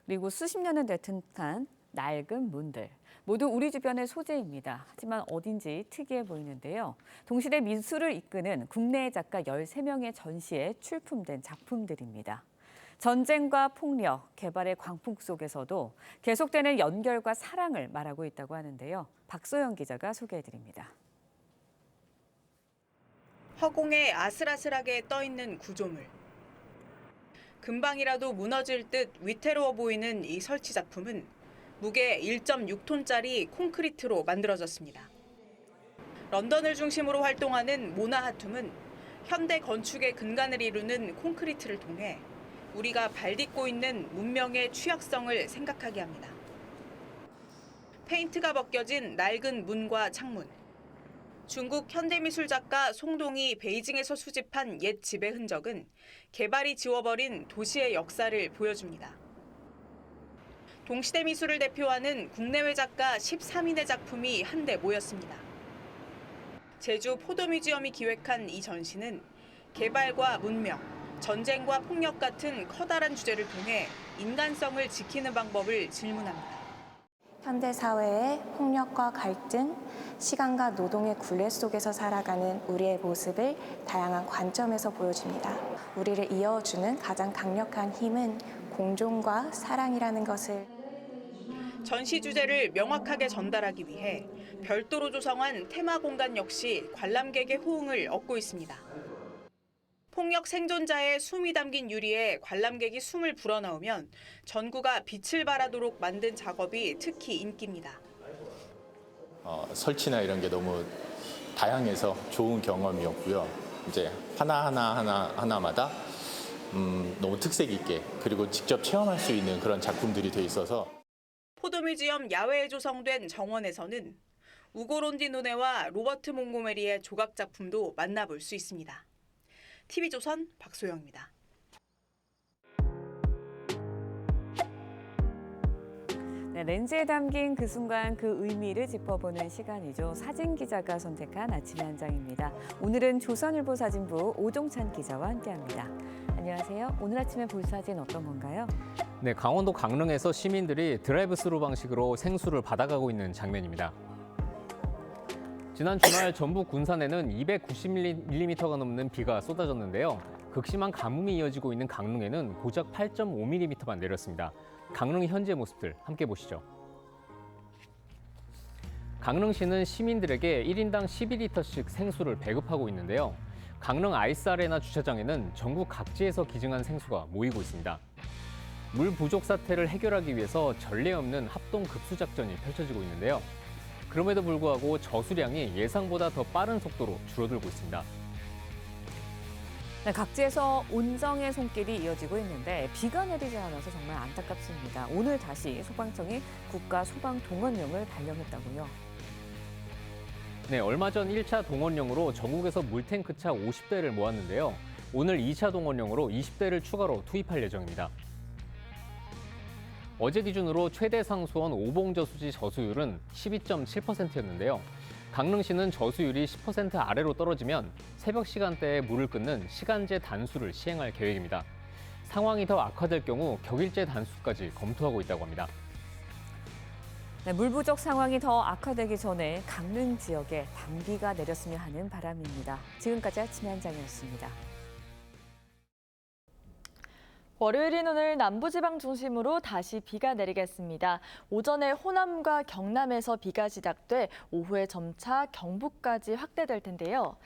그리고 수십 년은 된 듯한 낡은 문들. 모두 우리 주변의 소재입니다. 하지만 어딘지 특이해 보이는데요. 동시대 미술을 이끄는 국내 작가 13명의 전시에 출품된 작품들입니다. 전쟁과 폭력, 개발의 광풍 속에서도 계속되는 연결과 사랑을 말하고 있다고 하는데요. 박소영 기자가 소개해드립니다. 허공에 아슬아슬하게 떠있는 구조물. 금방이라도 무너질 듯 위태로워 보이는 이 설치 작품은 무게 1.6톤짜리 콘크리트로 만들어졌습니다. 런던을 중심으로 활동하는 모나 하툼은 현대 건축의 근간을 이루는 콘크리트를 통해 우리가 발딛고 있는 문명의 취약성을 생각하게 합니다. 페인트가 벗겨진 낡은 문과 창문. 중국 현대미술 작가 송동이 베이징에서 수집한 옛 집의 흔적은 개발이 지워버린 도시의 역사를 보여줍니다. 동시대 미술을 대표하는 국내외 작가 13인의 작품이 한데 모였습니다. 제주 포도뮤지엄이 기획한 이 전시는 개발과 문명, 전쟁과 폭력 같은 커다란 주제를 통해 인간성을 지키는 방법을 질문합니다. 현대 사회의 폭력과 갈등, 시간과 노동의 굴레 속에서 살아가는 우리의 모습을 다양한 관점에서 보여줍니다. 우리를 이어주는 가장 강력한 힘은 공존과 사랑이라는 것을. 전시 주제를 명확하게 전달하기 위해 별도로 조성한 테마 공간 역시 관람객의 호응을 얻고 있습니다. 폭력 생존자의 숨이 담긴 유리에 관람객이 숨을 불어넣으면 전구가 빛을 발하도록 만든 작업이 특히 인기입니다. 설치나 이런 게 너무 다양해서 좋은 경험이었고요. 이제 하나마다 너무 특색 있게 그리고 직접 체험할 수 있는 그런 작품들이 돼 있어서. 포도뮤지엄 야외에 조성된 정원에서는 우고 론디노네와 로버트 몽고메리의 조각 작품도 만나볼 수 있습니다. TV조선 박소영입니다. 네, 렌즈에 담긴 그 순간 그 의미를 짚어보는 시간이죠. 사진 기자가 선택한 아침의 한 장입니다. 오늘은 조선일보 사진부 오종찬 기자와 함께합니다. 안녕하세요. 오늘 아침에 볼 사진 어떤 건가요? 네, 강원도 강릉에서 시민들이 드라이브스루 방식으로 생수를 받아가고 있는 장면입니다. 지난 주말 전북 군산에는 290mm가 넘는 비가 쏟아졌는데요. 극심한 가뭄이 이어지고 있는 강릉에는 고작 8.5mm만 내렸습니다. 강릉 현재 모습들 함께 보시죠. 강릉시는 시민들에게 1인당 12리터씩 생수를 배급하고 있는데요. 강릉 아이스아레나 주차장에는 전국 각지에서 기증한 생수가 모이고 있습니다. 물 부족 사태를 해결하기 위해서 전례 없는 합동 급수 작전이 펼쳐지고 있는데요. 그럼에도 불구하고 저수량이 예상보다 더 빠른 속도로 줄어들고 있습니다. 네, 각지에서 온정의 손길이 이어지고 있는데 비가 내리지 않아서 정말 안타깝습니다. 오늘 다시 소방청이 국가 소방 동원령을 발령했다고요. 네, 얼마 전 1차 동원령으로 전국에서 물탱크차 50대를 모았는데요. 오늘 2차 동원령으로 20대를 추가로 투입할 예정입니다. 어제 기준으로 최대 상수원 오봉저수지 저수율은 12.7%였는데요. 강릉시는 저수율이 10% 아래로 떨어지면 새벽 시간대에 물을 끊는 시간제 단수를 시행할 계획입니다. 상황이 더 악화될 경우 격일제 단수까지 검토하고 있다고 합니다. 네, 물 부족 상황이 더 악화되기 전에 강릉 지역에 단비가 내렸으면 하는 바람입니다. 지금까지 아침의 한 장이었습니다. 월요일인 오늘 남부지방 중심으로 다시 비가 내리겠습니다. 오전에 호남과 경남에서 비가 시작돼 오후에 점차 경북까지 확대될 텐데요.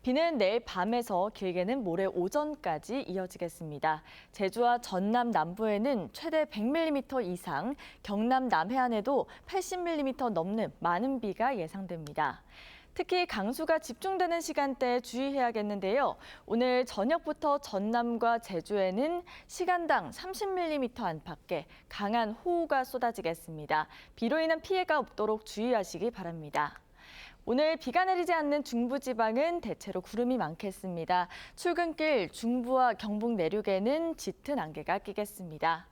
비는 내일 밤에서 길게는 모레 오전까지 이어지겠습니다. 제주와 전남 남부에는 최대 100mm 이상, 경남 남해안에도 80mm 넘는 많은 비가 예상됩니다. 특히 강수가 집중되는 시간대에 주의해야겠는데요. 오늘 저녁부터 전남과 제주에는 시간당 30mm 안팎의 강한 호우가 쏟아지겠습니다. 비로 인한 피해가 없도록 주의하시기 바랍니다. 오늘 비가 내리지 않는 중부지방은 대체로 구름이 많겠습니다. 출근길 중부와 경북 내륙에는 짙은 안개가 끼겠습니다.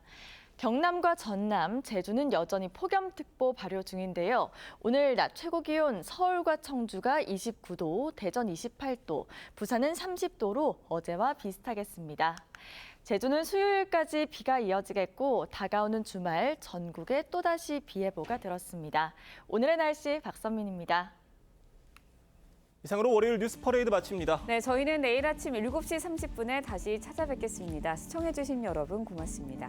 경남과 전남, 제주는 여전히 폭염특보 발효 중인데요. 오늘 낮 최고 기온 서울과 청주가 29도, 대전 28도, 부산은 30도로 어제와 비슷하겠습니다. 제주는 수요일까지 비가 이어지겠고 다가오는 주말 전국에 또다시 비 예보가 들었습니다. 오늘의 날씨 박선민입니다. 이상으로 월요일 뉴스 퍼레이드 마칩니다. 네, 저희는 내일 아침 7시 30분에 다시 찾아뵙겠습니다. 시청해주신 여러분 고맙습니다.